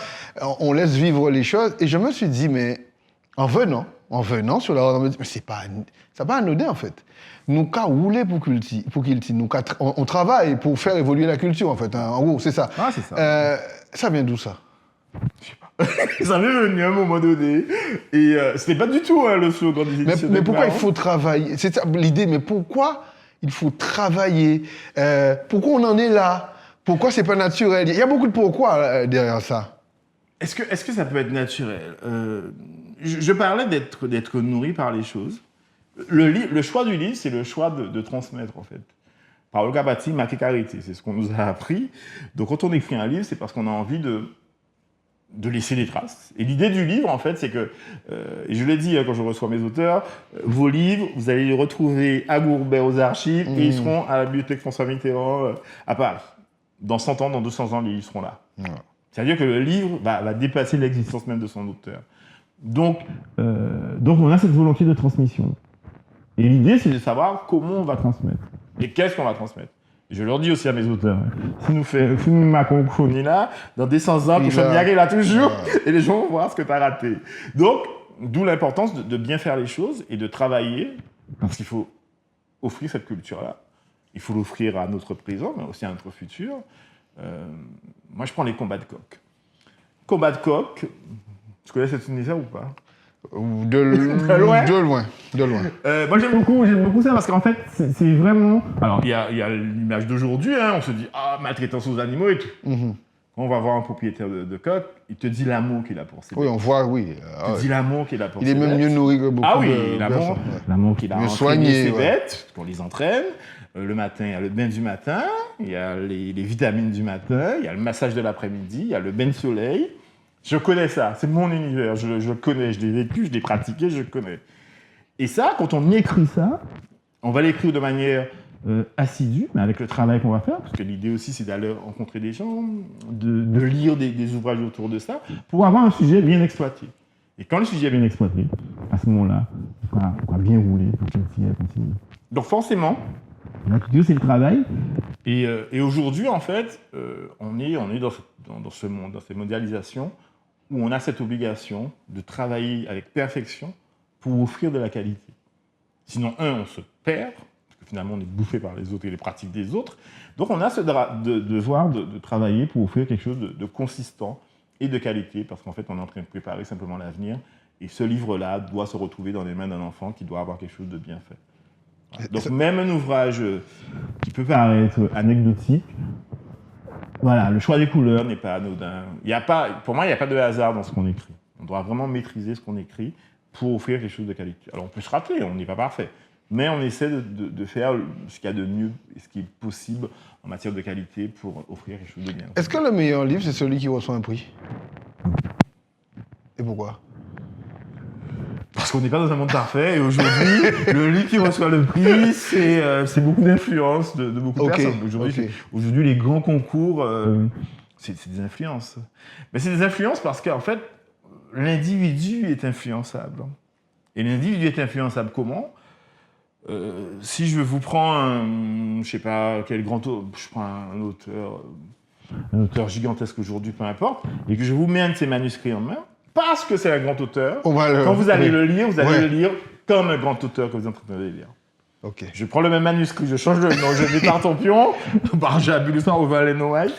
on laisse vivre les choses. Et je me suis dit, mais en venant sur la route, mais c'est pas anodin en fait. Nous qu'a roulé pour qu'il tire, on travaille pour faire évoluer la culture en fait, hein, en gros, c'est ça. Ah, c'est ça. Ça vient d'où ça? Je sais pas. Ça m'est venu à un moment donné. Et c'était pas du tout le slogan des éditions. Mais pourquoi il faut travailler? C'est ça l'idée, mais pourquoi il faut travailler? Pourquoi on en est là? Pourquoi c'est pas naturel? Il y a beaucoup de pourquoi derrière ça. Est-ce que ça peut être naturel? Je parlais d'être nourri par les choses. Le choix du livre, c'est le choix de transmettre, en fait. Par le Kabati, ma carité, c'est ce qu'on nous a appris. Donc, quand on écrit un livre, c'est parce qu'on a envie de laisser des traces. Et l'idée du livre, en fait, c'est que, et je l'ai dit quand je reçois mes auteurs, vos livres, vous allez les retrouver à Gourbet aux archives et ils seront à la bibliothèque François Mitterrand à Paris. Dans 100 ans, dans 200 ans, les livres seront là. C'est-à-dire que le livre va dépasser l'existence même de son auteur. Donc, on a cette volonté de transmission. Et l'idée, c'est de savoir comment on va transmettre. Et qu'est-ce qu'on va transmettre. Et je leur dis aussi à mes auteurs, si nous marquons là, dans des 100 ans, Prochaine Diague est là toujours, et les gens vont voir ce que tu as raté. Donc, d'où l'importance de bien faire les choses et de travailler, parce qu'il faut offrir cette culture-là. Il faut l'offrir à notre présent, mais aussi à notre futur. Moi, je prends les combats de coq. Combat de coq, tu connais cette univers ou pas? De loin. Moi, j'aime beaucoup ça parce qu'en fait, c'est vraiment... Alors, il y a l'image d'aujourd'hui, hein, on se dit « Ah, maltraitance aux animaux et tout ». Quand on va voir un propriétaire de coq, il te dit l'amour qu'il a pour ses bêtes. Oui, on voit, oui. Il te dit l'amour qu'il a pour ses bêtes. Il est même mieux nourri que beaucoup de... Ah oui, l'amour qu'il a entraîné ses bêtes, qu'on les entraîne. Le matin, il y a le bain du matin, il y a les vitamines du matin, il y a le massage de l'après-midi, il y a le bain de soleil. Je connais ça, c'est mon univers, je le connais, je l'ai vécu, je l'ai pratiqué, je le connais. Et ça, quand on écrit ça, on va l'écrire de manière assidue, mais avec le travail qu'on va faire, parce que l'idée aussi, c'est d'aller rencontrer des gens, de lire des ouvrages autour de ça, pour avoir un sujet bien exploité. Et quand le sujet est bien exploité, à ce moment-là, on va bien rouler pour que le sujet continue. Donc forcément, la culture, c'est le travail. Et aujourd'hui, en fait, on est dans ce monde, dans cette mondialisation, où on a cette obligation de travailler avec perfection pour offrir de la qualité. Sinon, on se perd, parce que finalement, on est bouffé par les autres et les pratiques des autres. Donc, on a ce devoir de travailler pour offrir quelque chose de consistant et de qualité, parce qu'en fait, on est en train de préparer simplement l'avenir. Et ce livre-là doit se retrouver dans les mains d'un enfant qui doit avoir quelque chose de bien fait. Voilà. Donc, même un ouvrage qui peut paraître anecdotique, voilà, le choix des couleurs n'est pas anodin. Pour moi, il n'y a pas de hasard dans ce qu'on écrit. On doit vraiment maîtriser ce qu'on écrit pour offrir quelque chose de qualité. Alors, on peut se rater, on n'est pas parfait. Mais on essaie de faire ce qu'il y a de mieux et ce qui est possible en matière de qualité pour offrir quelque chose de bien. Est-ce que le meilleur livre, c'est celui qui reçoit un prix? Et pourquoi? Parce qu'on n'est pas dans un monde parfait et aujourd'hui, le livre qui reçoit le prix, c'est beaucoup d'influence de beaucoup de personnes. Aujourd'hui, les grands concours, c'est des influences. Mais c'est des influences parce qu'en fait, l'individu est influençable. Et l'individu est influençable comment? Si je vous prends je sais pas quel grand auteur, je prends un auteur gigantesque aujourd'hui, peu importe, et que je vous mets un de ses manuscrits en main, parce que c'est un grand auteur, quand vous allez le lire, vous allez le lire comme un grand auteur que vous êtes en train de lire. Ok. Je prends le même manuscrit, je change le nom, je mets Tartampion, Barjabulus au Valenoailles.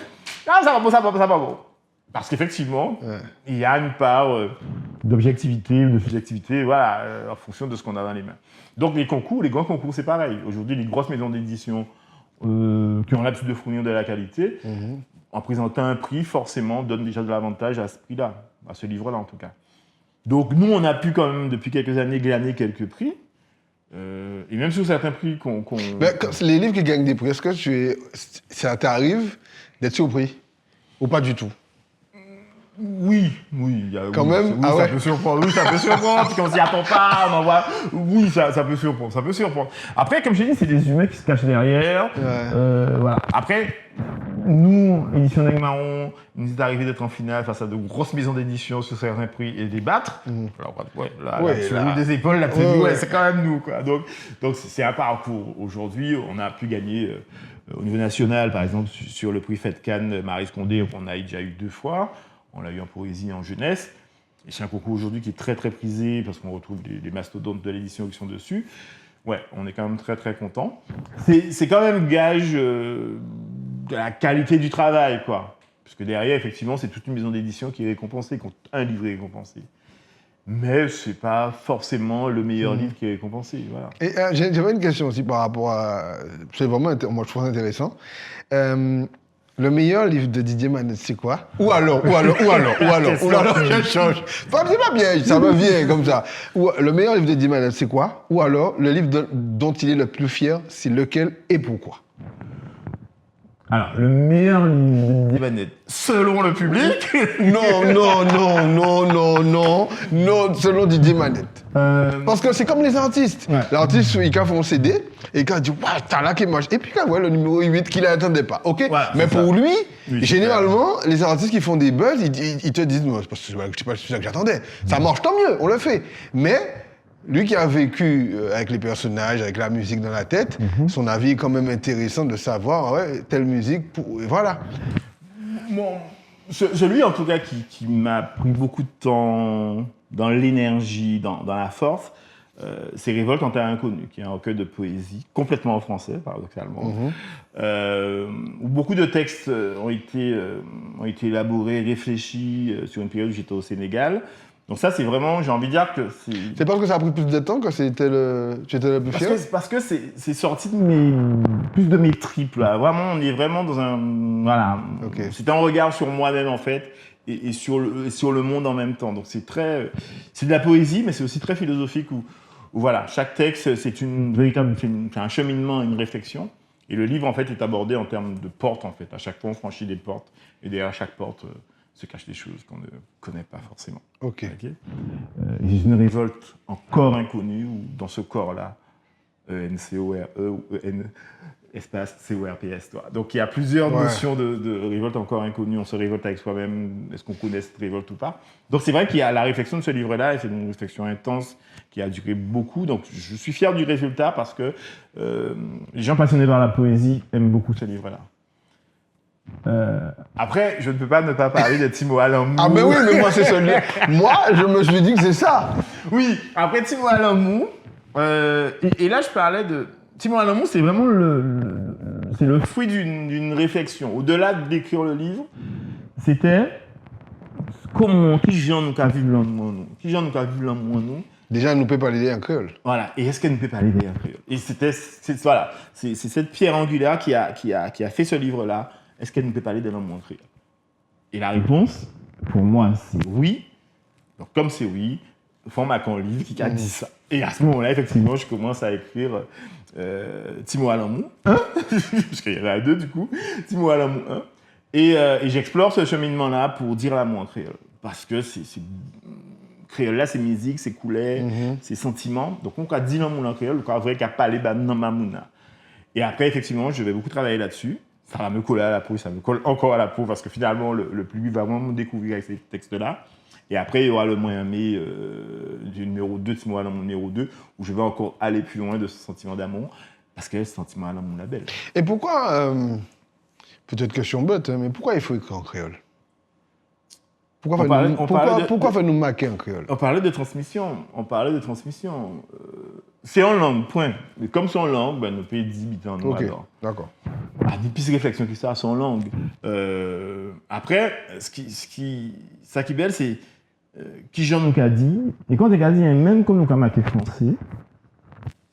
Ah, ça va bon. Parce qu'effectivement, il y a une part d'objectivité ou de subjectivité, voilà, en fonction de ce qu'on a dans les mains. Donc les grands concours, c'est pareil. Aujourd'hui, les grosses maisons d'édition qui ont l'habitude de fournir de la qualité, en présentant un prix, forcément, donnent déjà de l'avantage à ce prix-là, à ce livre-là en tout cas. Donc nous, on a pu quand même, depuis quelques années, glaner quelques prix. Et même sur certains prix qu'on... Les livres qui gagnent des prix, est-ce que ça t'arrive d'être surpris? Ou pas du tout? Oui. Quand même? Oui, ça peut surprendre. Oui, ça peut surprendre, parce qu'on s'y attend pas, on en voit... Oui, ça peut surprendre. Après, comme je dis, c'est des humains qui se cachent derrière. Voilà. Après, nous, Édition Aigle Marron, il nous est arrivé d'être en finale face à de grosses maisons d'édition sur certains prix et les battre. Alors, sur des épaules, c'est quand même nous, quoi. Donc c'est un parcours. Aujourd'hui, on a pu gagner au niveau national, par exemple, sur le prix Fête Cannes, Marie Condé, on a déjà eu 2 fois. On l'a eu en poésie et en jeunesse. Et c'est un concours aujourd'hui qui est très très prisé parce qu'on retrouve les mastodontes de l'édition qui sont dessus. Ouais, on est quand même très très content. C'est quand même gage de la qualité du travail, quoi. Parce que derrière, effectivement, c'est toute une maison d'édition qui est récompensée, quand un livre est récompensé. Mais c'est pas forcément le meilleur livre qui est récompensé, voilà. Et j'avais une question aussi par rapport à... C'est vraiment, moi je trouve ça intéressant. Le meilleur livre de Didier Manette, c'est quoi? Ou alors, je change. C'est pas bien, ça me vient comme ça. Le meilleur livre de Didier Manette, c'est quoi? Ou alors, le livre dont il est le plus fier, c'est lequel et pourquoi? Alors, le meilleur livre de Didier Manette, selon le public? Non, selon Didier Manette. Parce que c'est comme les artistes. Ouais. L'artiste, il fait un CD, et quand il dit, waouh, t'as là qui marche. Et puis quand il voit le numéro 8 qu'il n'attendait pas. Ok? Ouais, mais pour lui, généralement, les artistes qui font des buzz, ils te disent, non, c'est pas ça que j'attendais. Ça marche, tant mieux, on le fait. Mais lui qui a vécu avec les personnages, avec la musique dans la tête, son avis est quand même intéressant de savoir, ouais, telle musique, voilà. Bon, celui en tout cas qui m'a pris beaucoup de temps dans l'énergie, dans la force, c'est Révolte en terre inconnue, qui est un recueil de poésie complètement en français, paradoxalement, où beaucoup de textes ont été élaborés, réfléchis sur une période où j'étais au Sénégal. Donc ça, c'est vraiment, j'ai envie de dire que c'est... C'est parce que ça a pris plus de temps que tu étais le plus fier? Parce que c'est sorti plus de mes tripes, là. Vraiment, on est vraiment dans un... Voilà. Okay. C'est un regard sur moi-même, en fait, et sur le monde en même temps. Donc c'est de la poésie, mais c'est aussi très philosophique, où voilà, chaque texte, c'est un cheminement, une réflexion. Et le livre, en fait, est abordé en termes de portes, en fait. À chaque fois, on franchit des portes, et derrière chaque porte... se cachent des choses qu'on ne connaît pas forcément. Ok. J'ai une révolte encore inconnue, où dans ce corps-là, E-N-C-O-R-E ou E-N espace C-O-R-P-S. Donc il y a plusieurs notions de révolte encore inconnues. On se révolte avec soi-même. Est-ce qu'on connaît cette révolte ou pas? Donc c'est vrai qu'il y a la réflexion de ce livre-là, et c'est une réflexion intense qui a duré beaucoup. Donc je suis fier du résultat parce que les gens passionnés par la poésie aiment beaucoup ce livre-là. Après, je ne peux pas ne pas parler de Timo Alamou. Ah ben oui, mais moi c'est celui-là. Moi, je me suis dit que c'est ça. Oui, après Timo Alamou, et là je parlais de... Timo Alamou, c'est vraiment c'est le fruit d'une réflexion. Au-delà d'écrire le livre, c'était comment, qui gens nous a vu l'amour nous? Qui gens nous a vu l'amour nous? Déjà, elle ne peut pas l'aider en créole. Voilà, et est-ce qu'elle ne peut pas l'aider en créole? Et c'est cette pierre angulaire qui a fait ce livre-là. Est-ce qu'elle ne peut pas aller de l'amour en créole? Et la réponse, pour moi, c'est oui. Donc, comme c'est oui, forme un livre qui a dit ça. Et à ce moment-là, effectivement, je commence à écrire Timo Alamou 1, parce qu'il y en a 2 du coup, Timo Alamou 1. Et j'explore ce cheminement-là pour dire l'amour en créole. Parce que créole-là, c'est musique, c'est couleur, c'est sentiment. Donc, on a dit l'amour en créole, on a vrai qu'à parler dans ma mouna. Et après, effectivement, je vais beaucoup travailler là-dessus. Ça va me coller à la peau, ça me colle encore à la peau parce que finalement, le public va vraiment me découvrir avec ces textes-là. Et après, il y aura le moyen mai du numéro 2, Timo Alamou numéro 2, où je vais encore aller plus loin de ce sentiment d'amour parce que ce sentiment Alamou la belle. Et pourquoi, peut-être question bête, mais pourquoi il faut écrire en créole? Pourquoi faut nous marquer en créole? On parlait de transmission. C'est en langue, point. Et comme c'est en langue, ben, nous pays dit en nous Ok, alors. d'accord. Ah, des pistes de réflexion qui ça, c'est en langue. Après, ça qui est belle, c'est qui j'en nous a dit. Et quand on a dit, même comme nous avons marqué français,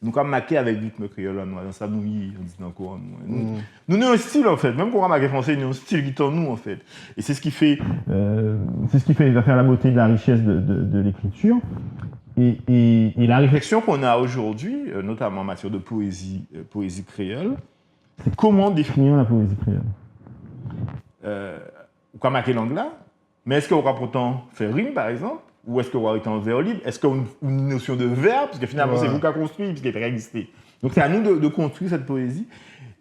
nous avons marqué avec rythme créole, dans ça nous y, on dit encore. Nous avons un style en fait, même quand on a marqué français, nous avons un style qui est en nous en fait. Et c'est ce qui fait, faire la beauté de la richesse de l'écriture. Et la réflexion qu'on a aujourd'hui, notamment en matière de poésie créole, c'est comment définir la poésie créole. On va marquer langue là, mais est-ce qu'on va pourtant faire rime par exemple, ou est-ce qu'on va être en vers libre? Est-ce qu'on a une notion de verbe, parce que finalement c'est vous qui avez construit, puisqu'il n'a pas existé. Donc c'est à nous de construire cette poésie.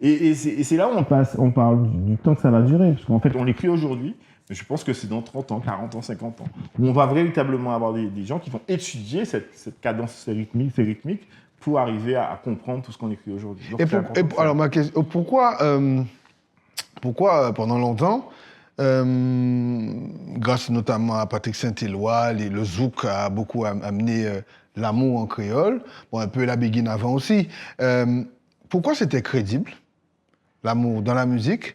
Et c'est là où on parle du temps que ça va durer, parce qu'en fait on l'écrit aujourd'hui. Mais je pense que c'est dans 30 ans, 40 ans, 50 ans, où on va véritablement avoir des gens qui vont étudier cette cadence, ces rythmiques, pour arriver à comprendre tout ce qu'on écrit aujourd'hui. Alors, ma question, pourquoi pendant longtemps, grâce notamment à Patrick Saint-Éloi, le zouk a beaucoup amené l'amour en créole, bon, un peu la béguine avant aussi, pourquoi c'était crédible, l'amour dans la musique?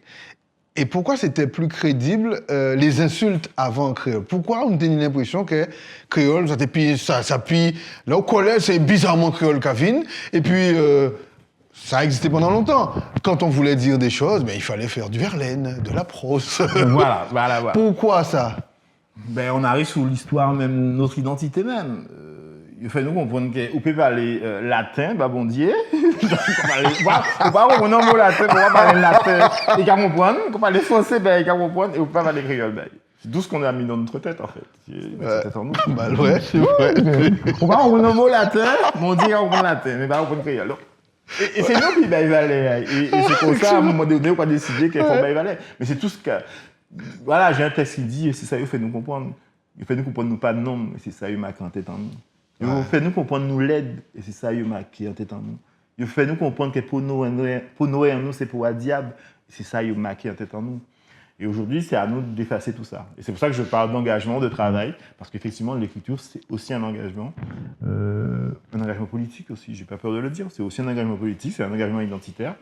Et pourquoi c'était plus crédible les insultes avant en créole? Pourquoi on a l'impression que créole, ça puis là au collège, c'est bizarrement créole Kavin, et puis ça a existé pendant longtemps. Quand on voulait dire des choses, ben, il fallait faire du Verlaine, de la prose. Voilà. Pourquoi ça? Ben, on arrive sur l'histoire même, notre identité même. Il faut nous comprendre qu'on peut parler latin, bah bon Dieu. On va comprendre un mot latin, on va parler latin, et qu'on comprenne. On va parler français, ben, et qu'on comprenne, et on va parler créole, ben. C'est tout ce qu'on a mis dans notre tête, en fait. C'est tête en nous. Bah ouais, c'est vrai. On va comprendre un mot latin, bon Dieu, on comprend latin, mais pas comprendre créole. Et c'est nous qui ben, il valait. Et c'est comme ça, à un moment donné, on va décider qu'il faut ben, il valait. Mais c'est tout ce que. Voilà, j'ai un texte qui dit, et c'est ça, il fait nous comprendre. Il fait nous comprendre, nous pas de nom, mais c'est ça, il marque en tête en nous. Il fait nous comprendre, nous l'aide, et c'est ça, il marque en tête en nous. Il fait nous comprendre que pour nous, en nous, c'est pour un diable, et c'est ça, il marque en tête en nous. Et aujourd'hui, c'est à nous d'effacer tout ça. Et c'est pour ça que je parle d'engagement, de travail, parce qu'effectivement, l'écriture, c'est aussi un engagement politique aussi, j'ai pas peur de le dire. C'est aussi un engagement politique, c'est un engagement identitaire.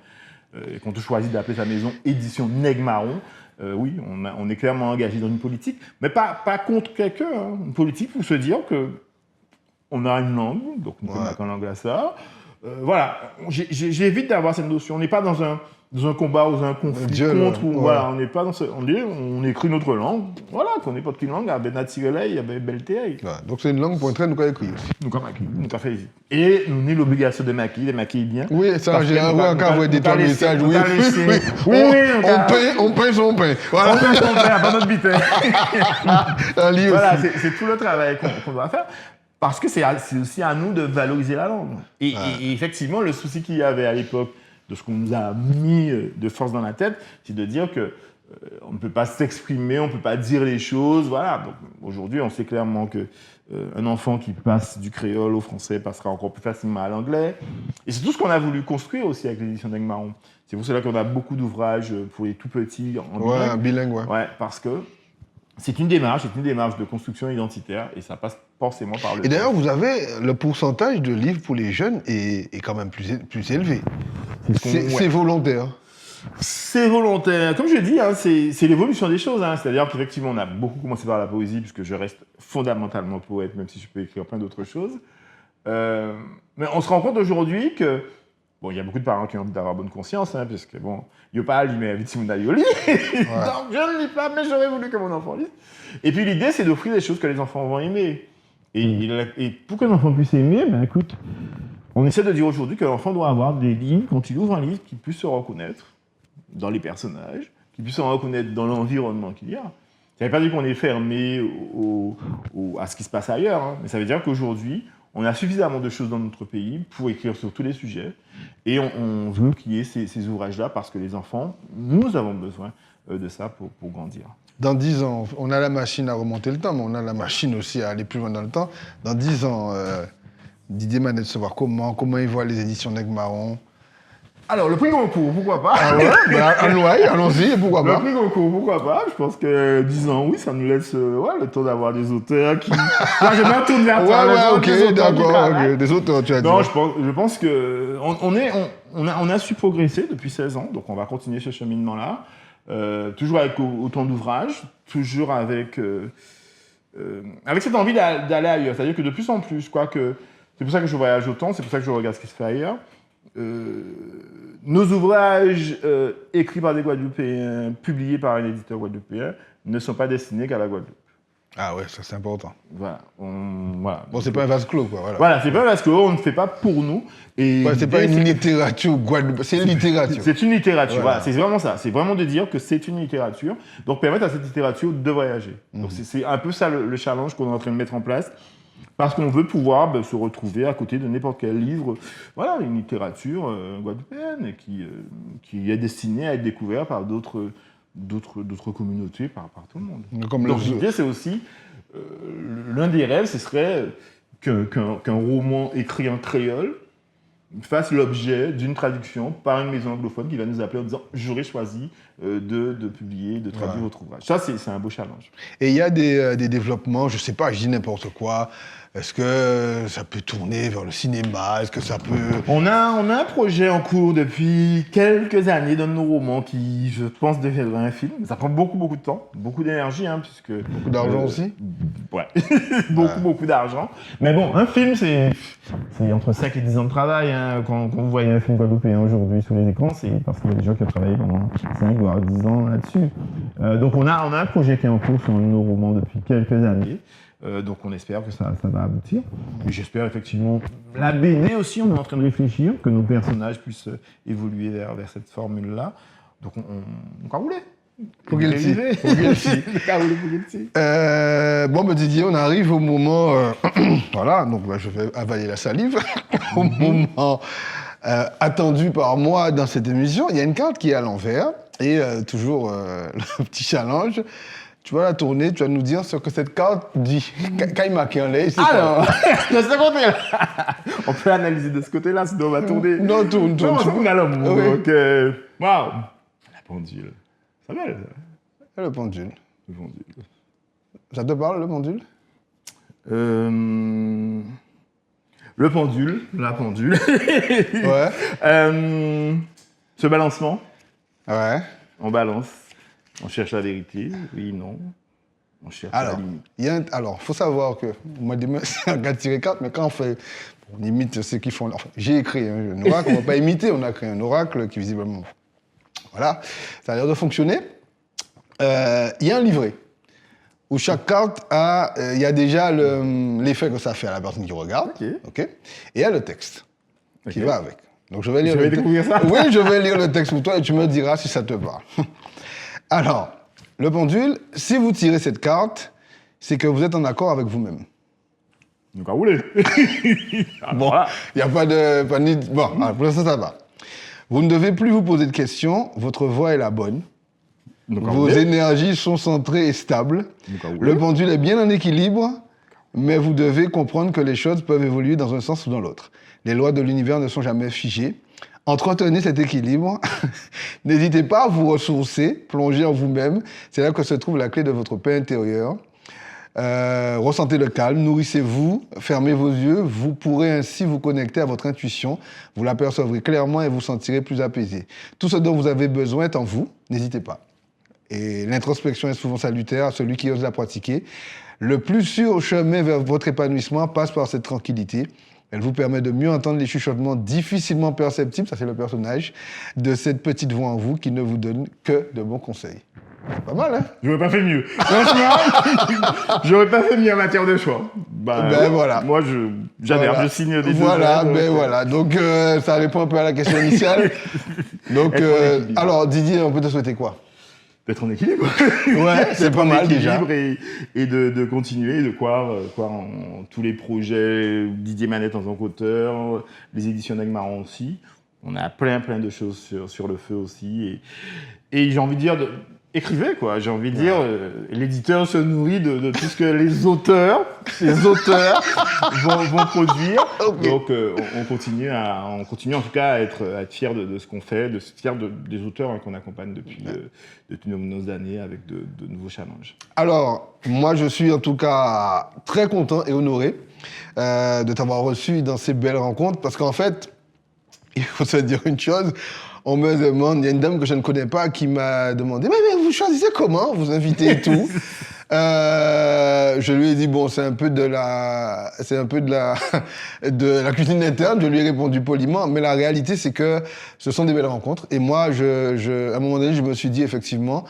Et quand on choisit d'appeler sa maison Édition Nègre Marron, oui, on est clairement engagé dans une politique, mais pas contre quelqu'un. Hein. Une politique pour se dire que on a une langue, donc on peut mettre en langue à ça. Voilà, j'évite d'avoir cette notion. On n'est pas dans un combat ou un conflit contre. Voilà, on n'est pas dans ce. On écrit notre langue. Voilà, qu'on n'importe quelle langue, à Benatirelay, il y a Belté. Donc c'est une langue pour entrer, nous avons écrit aussi. Nous avons écrit, nous avons fait ici. Et nous avons l'obligation de maquiller bien. Oui, ça, j'ai encore des trois messages. Oui, on peint son pain. Voilà. On peint son pain, pas notre bitin. Voilà, c'est tout le travail qu'on doit faire. Parce que c'est aussi à nous de valoriser la langue. Et effectivement, le souci qu'il y avait à l'époque de ce qu'on nous a mis de force dans la tête, c'est de dire que on ne peut pas s'exprimer, on ne peut pas dire les choses. Voilà. Donc, aujourd'hui, on sait clairement que un enfant qui passe du créole au français passera encore plus facilement à l'anglais. Et c'est tout ce qu'on a voulu construire aussi avec l'édition Nègre Marron. C'est pour cela qu'on a beaucoup d'ouvrages pour les tout petits en bilingue. Ouais, parce que c'est une démarche de construction identitaire et ça passe forcément par le... Et d'ailleurs, vous avez le pourcentage de livres pour les jeunes est quand même plus élevé. C'est volontaire. C'est volontaire. Comme je dis, hein, c'est l'évolution des choses. Hein. C'est-à-dire qu'effectivement, on a beaucoup commencé par la poésie puisque je reste fondamentalement poète, même si je peux écrire plein d'autres choses. Mais on se rend compte aujourd'hui que bon, il y a beaucoup de parents qui ont envie d'avoir bonne conscience, hein, parce que bon, il n'y a pas à lire, mais vite si vous n'allez lire. Donc je ne lis pas, mais j'aurais voulu que mon enfant lise. Et puis l'idée, c'est d'offrir des choses que les enfants vont aimer. Et pour que l'enfant puisse aimer, ben écoute, on essaie de dire aujourd'hui que l'enfant doit avoir des lignes, quand il ouvre un livre, qu'il puisse se reconnaître dans les personnages, qu'il puisse se reconnaître dans l'environnement qu'il y a. Ça ne veut pas dire qu'on est fermé à ce qui se passe ailleurs, hein, mais ça veut dire qu'aujourd'hui, on a suffisamment de choses dans notre pays pour écrire sur tous les sujets et on veut qu'il y ait ces ouvrages-là parce que les enfants, nous avons besoin de ça pour grandir. Dans 10 ans, on a la machine à remonter le temps, mais on a la machine aussi à aller plus loin dans le temps. Dans 10 ans, Didier Manet de savoir comment il voit les éditions Nègre Marron Alors, le prix Goncourt, pourquoi pas? Ah ouais, allons-y, pourquoi Le pas. prix Goncourt, pourquoi pas? Je pense que 10 ans, oui, ça nous laisse le temps d'avoir des auteurs qui... Là, je me tourne vers toi. Ouais, des ok, auteurs qui d'accord, travaillent. ok. Des auteurs, tu as dit. Non, je pense que on a su progresser depuis 16 ans, donc on va continuer ce cheminement-là. Toujours avec autant d'ouvrages, toujours avec cette envie d'aller ailleurs. C'est-à-dire que de plus en plus, je crois que c'est pour ça que je voyage autant, c'est pour ça que je regarde ce qui se fait ailleurs. Nos ouvrages écrits par des Guadeloupéens, publiés par un éditeur guadeloupéen, ne sont pas destinés qu'à la Guadeloupe. Ah ouais, ça c'est important. Voilà. Bon, c'est pas un vase clos, quoi. Voilà. Voilà, c'est pas parce qu'on ne fait pas pour nous. Et Ouais, c'est pas une littérature Guadeloupe, c'est une littérature. C'est une littérature, Voilà. voilà. C'est vraiment ça. C'est vraiment de dire que c'est une littérature. Donc permettre à cette littérature de voyager. Donc c'est un peu ça le challenge qu'on est en train de mettre en place. Parce qu'on veut pouvoir se retrouver à côté de n'importe quel livre. Voilà, une littérature guadeloupéenne qui est destinée à être découverte par d'autres communautés, par tout le monde. Comme Donc l'idée, c'est aussi, l'un des rêves, ce serait qu'un roman écrit en créole fasse l'objet d'une traduction par une maison anglophone qui va nous appeler en disant « j'aurais choisi de publier, de traduire votre ouvrage ». Ça, c'est un beau challenge. Et il y a des développements, je sais pas, je dis n'importe quoi. Est-ce que ça peut tourner vers le cinéma? Est-ce que ça peut... On a un projet en cours depuis quelques années d'un de nos romans qui, je pense, deviendra un film. Ça prend beaucoup de temps, beaucoup d'énergie, puisque... Beaucoup d'argent aussi? Ouais, beaucoup d'argent. Mais bon, un film, c'est entre 5 et 10 ans de travail. Quand vous voyez un film guadeloupéen aujourd'hui sur les écrans, c'est parce qu'il y a des gens qui ont travaillé pendant 5 voire 10 ans là-dessus. Donc on a un projet qui est en cours sur un de nos romans depuis quelques années. Donc on espère que ça va aboutir. Et j'espère effectivement la BD aussi, on est en train de réfléchir, que nos personnages puissent évoluer vers cette formule-là. Donc on va rouler. Bon, Didier, on arrive au moment... voilà, donc je vais avaler la salive. Au moment attendu par moi dans cette émission. Il y a une carte qui est à l'envers et toujours le petit challenge. Tu vas la tourner, tu vas nous dire ce que cette carte dit. Quand il marque en l'air, c'est alors, de ce côté-là, on peut analyser de ce côté-là, sinon on va tourner. Non, tourne. Non, on a l'amour. Oui. Donc, waouh, la pendule. Ça va, Le pendule. le pendule. Ça te parle, le pendule? Le pendule, la pendule. Ouais. Ce balancement, Ouais. on balance. On cherche la vérité, oui, non. On cherche la limite. Alors, faut savoir que, moi, c'est un gars de tirer 4, mais quand on imite ceux qui font... Enfin, j'ai écrit un oracle, on ne va pas imiter, on a créé un oracle qui, visiblement... Voilà, ça a l'air de fonctionner. Il y a un livret où chaque carte a... Il y a déjà l'effet que ça fait à la personne qui regarde. Ok. Et il y a le texte qui va avec. Donc, je vais lire découvrir ça? Oui, je vais lire le texte pour toi et tu me diras si ça te parle. Alors, le pendule, si vous tirez cette carte, c'est que vous êtes en accord avec vous-même. Donc à rouler. Bon, voilà. il n'y a pas de... Bon, alors, pour l'instant, ça va. Vous ne devez plus vous poser de questions, votre voix est la bonne. Donc, Vos énergies sont centrées et stables. Donc, Le pendule est bien en équilibre, mais vous devez comprendre que les choses peuvent évoluer dans un sens ou dans l'autre. Les lois de l'univers ne sont jamais figées. Entretenez cet équilibre. N'hésitez pas à vous ressourcer, plonger en vous-même. C'est là que se trouve la clé de votre paix intérieure. Ressentez le calme, nourrissez-vous, fermez vos yeux. Vous pourrez ainsi vous connecter à votre intuition. Vous l'apercevrez clairement et vous sentirez plus apaisé. Tout ce dont vous avez besoin est en vous. N'hésitez pas. Et l'introspection est souvent salutaire à celui qui ose la pratiquer. Le plus sûr chemin vers votre épanouissement passe par cette tranquillité. Elle vous permet de mieux entendre les chuchotements difficilement perceptibles, ça c'est le personnage, de cette petite voix en vous qui ne vous donne que de bons conseils. C'est pas mal, hein? J'aurais pas fait mieux. Franchement, j'aurais pas fait mieux en matière de choix. Voilà. Moi, j'adhère, Voilà. je signe des Voilà, deux. voilà. Donc, ça répond un peu à la question initiale. Donc, alors, Didier, on peut te souhaiter quoi? D'être en équilibre. Ouais, c'est pas mal déjà. Et de continuer, de croire en tous les projets, Didier Manette en tant qu'auteur, les éditions d'Agmaran aussi. On a plein de choses sur le feu aussi. Et j'ai envie de dire, écrivez, quoi. J'ai envie de dire, l'éditeur se nourrit de tout ce que les auteurs vont produire. Ok. Donc, on continue en tout cas à être fiers de ce qu'on fait, fiers des auteurs qu'on accompagne depuis nos années avec de nouveaux challenges. Alors, moi, je suis en tout cas très content et honoré de t'avoir reçu dans ces belles rencontres parce qu'en fait, il faut se dire une chose. On me demande, il y a une dame que je ne connais pas qui m'a demandé mais vous choisissez comment vous invitez et tout. Je lui ai dit bon c'est un peu de la cuisine interne. Je lui ai répondu poliment, mais la réalité c'est que ce sont des belles rencontres. Et moi, à un moment donné, je me suis dit effectivement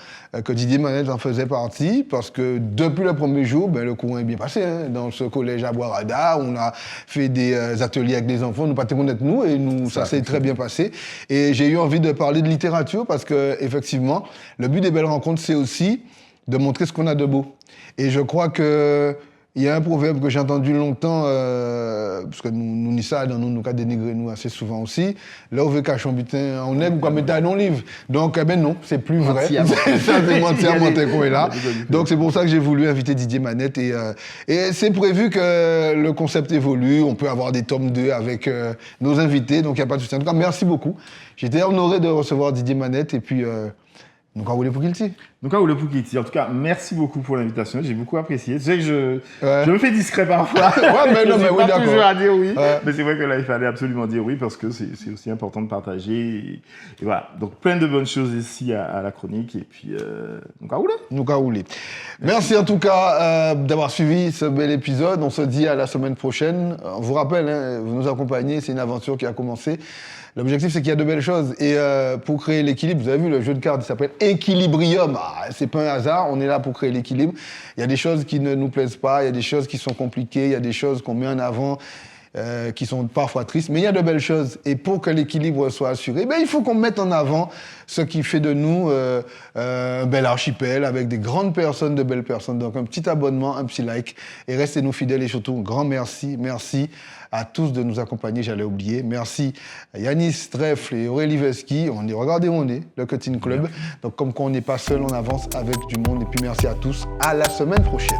que Didier Manette en faisait partie parce que depuis le premier jour, le courant est bien passé dans ce collège à Boisrada. On a fait des ateliers avec des enfants, nous pas te connaître nous et ça s'est très bien passé. Et j'ai eu envie de parler de littérature parce que effectivement, le but des belles rencontres, c'est aussi de montrer ce qu'on a de beau. Et je crois que il y a un proverbe que j'ai entendu longtemps, parce que nous ni ça, nous cas dénigrer nous assez souvent aussi. Là, on veut cacher un butin, on est quoi mettre dans le livre. Donc, non, c'est plus vrai. C'est mentir qu'on est là. Donc, c'est pour ça que j'ai voulu inviter Didier Manette. Et c'est prévu que le concept évolue. On peut avoir des tomes 2 avec nos invités. Donc, il n'y a pas de souci. En tout cas, merci beaucoup. J'étais honoré de recevoir Didier Manette. Et puis, nous, quand vous voulez pour qu'il tire. Donc, où le Poukiti. En tout cas, merci beaucoup pour l'invitation. J'ai beaucoup apprécié. Tu sais que je me fais discret parfois. Ouais, mais non, mais oui, d'accord. Toujours à dire oui. Ouais. Mais c'est vrai que là, il fallait absolument dire oui parce que c'est aussi important de partager. Et voilà. Donc, plein de bonnes choses ici à la chronique. Et puis, donc, à où là? Donc, à rouler. Merci en tout cas d'avoir suivi ce bel épisode. On se dit à la semaine prochaine. On vous rappelle, vous nous accompagnez. C'est une aventure qui a commencé. L'objectif, c'est qu'il y a de belles choses. Et pour créer l'équilibre, vous avez vu, le jeu de cartes, il s'appelle Équilibrium. C'est pas un hasard, on est là pour créer l'équilibre. Il y a des choses qui ne nous plaisent pas, il y a des choses qui sont compliquées, il y a des choses qu'on met en avant qui sont parfois tristes, mais il y a de belles choses. Et pour que l'équilibre soit assuré, il faut qu'on mette en avant ce qui fait de nous un bel archipel avec des grandes personnes, de belles personnes. Donc un petit abonnement, un petit like et restez-nous fidèles et surtout un grand merci. Merci à tous de nous accompagner, j'allais oublier. Merci à Yanis Trèfle et Aurélie Vesky. Regardez où on est, le Cutting Club. Donc comme quoi on n'est pas seul, on avance avec du monde. Et puis merci à tous. À la semaine prochaine.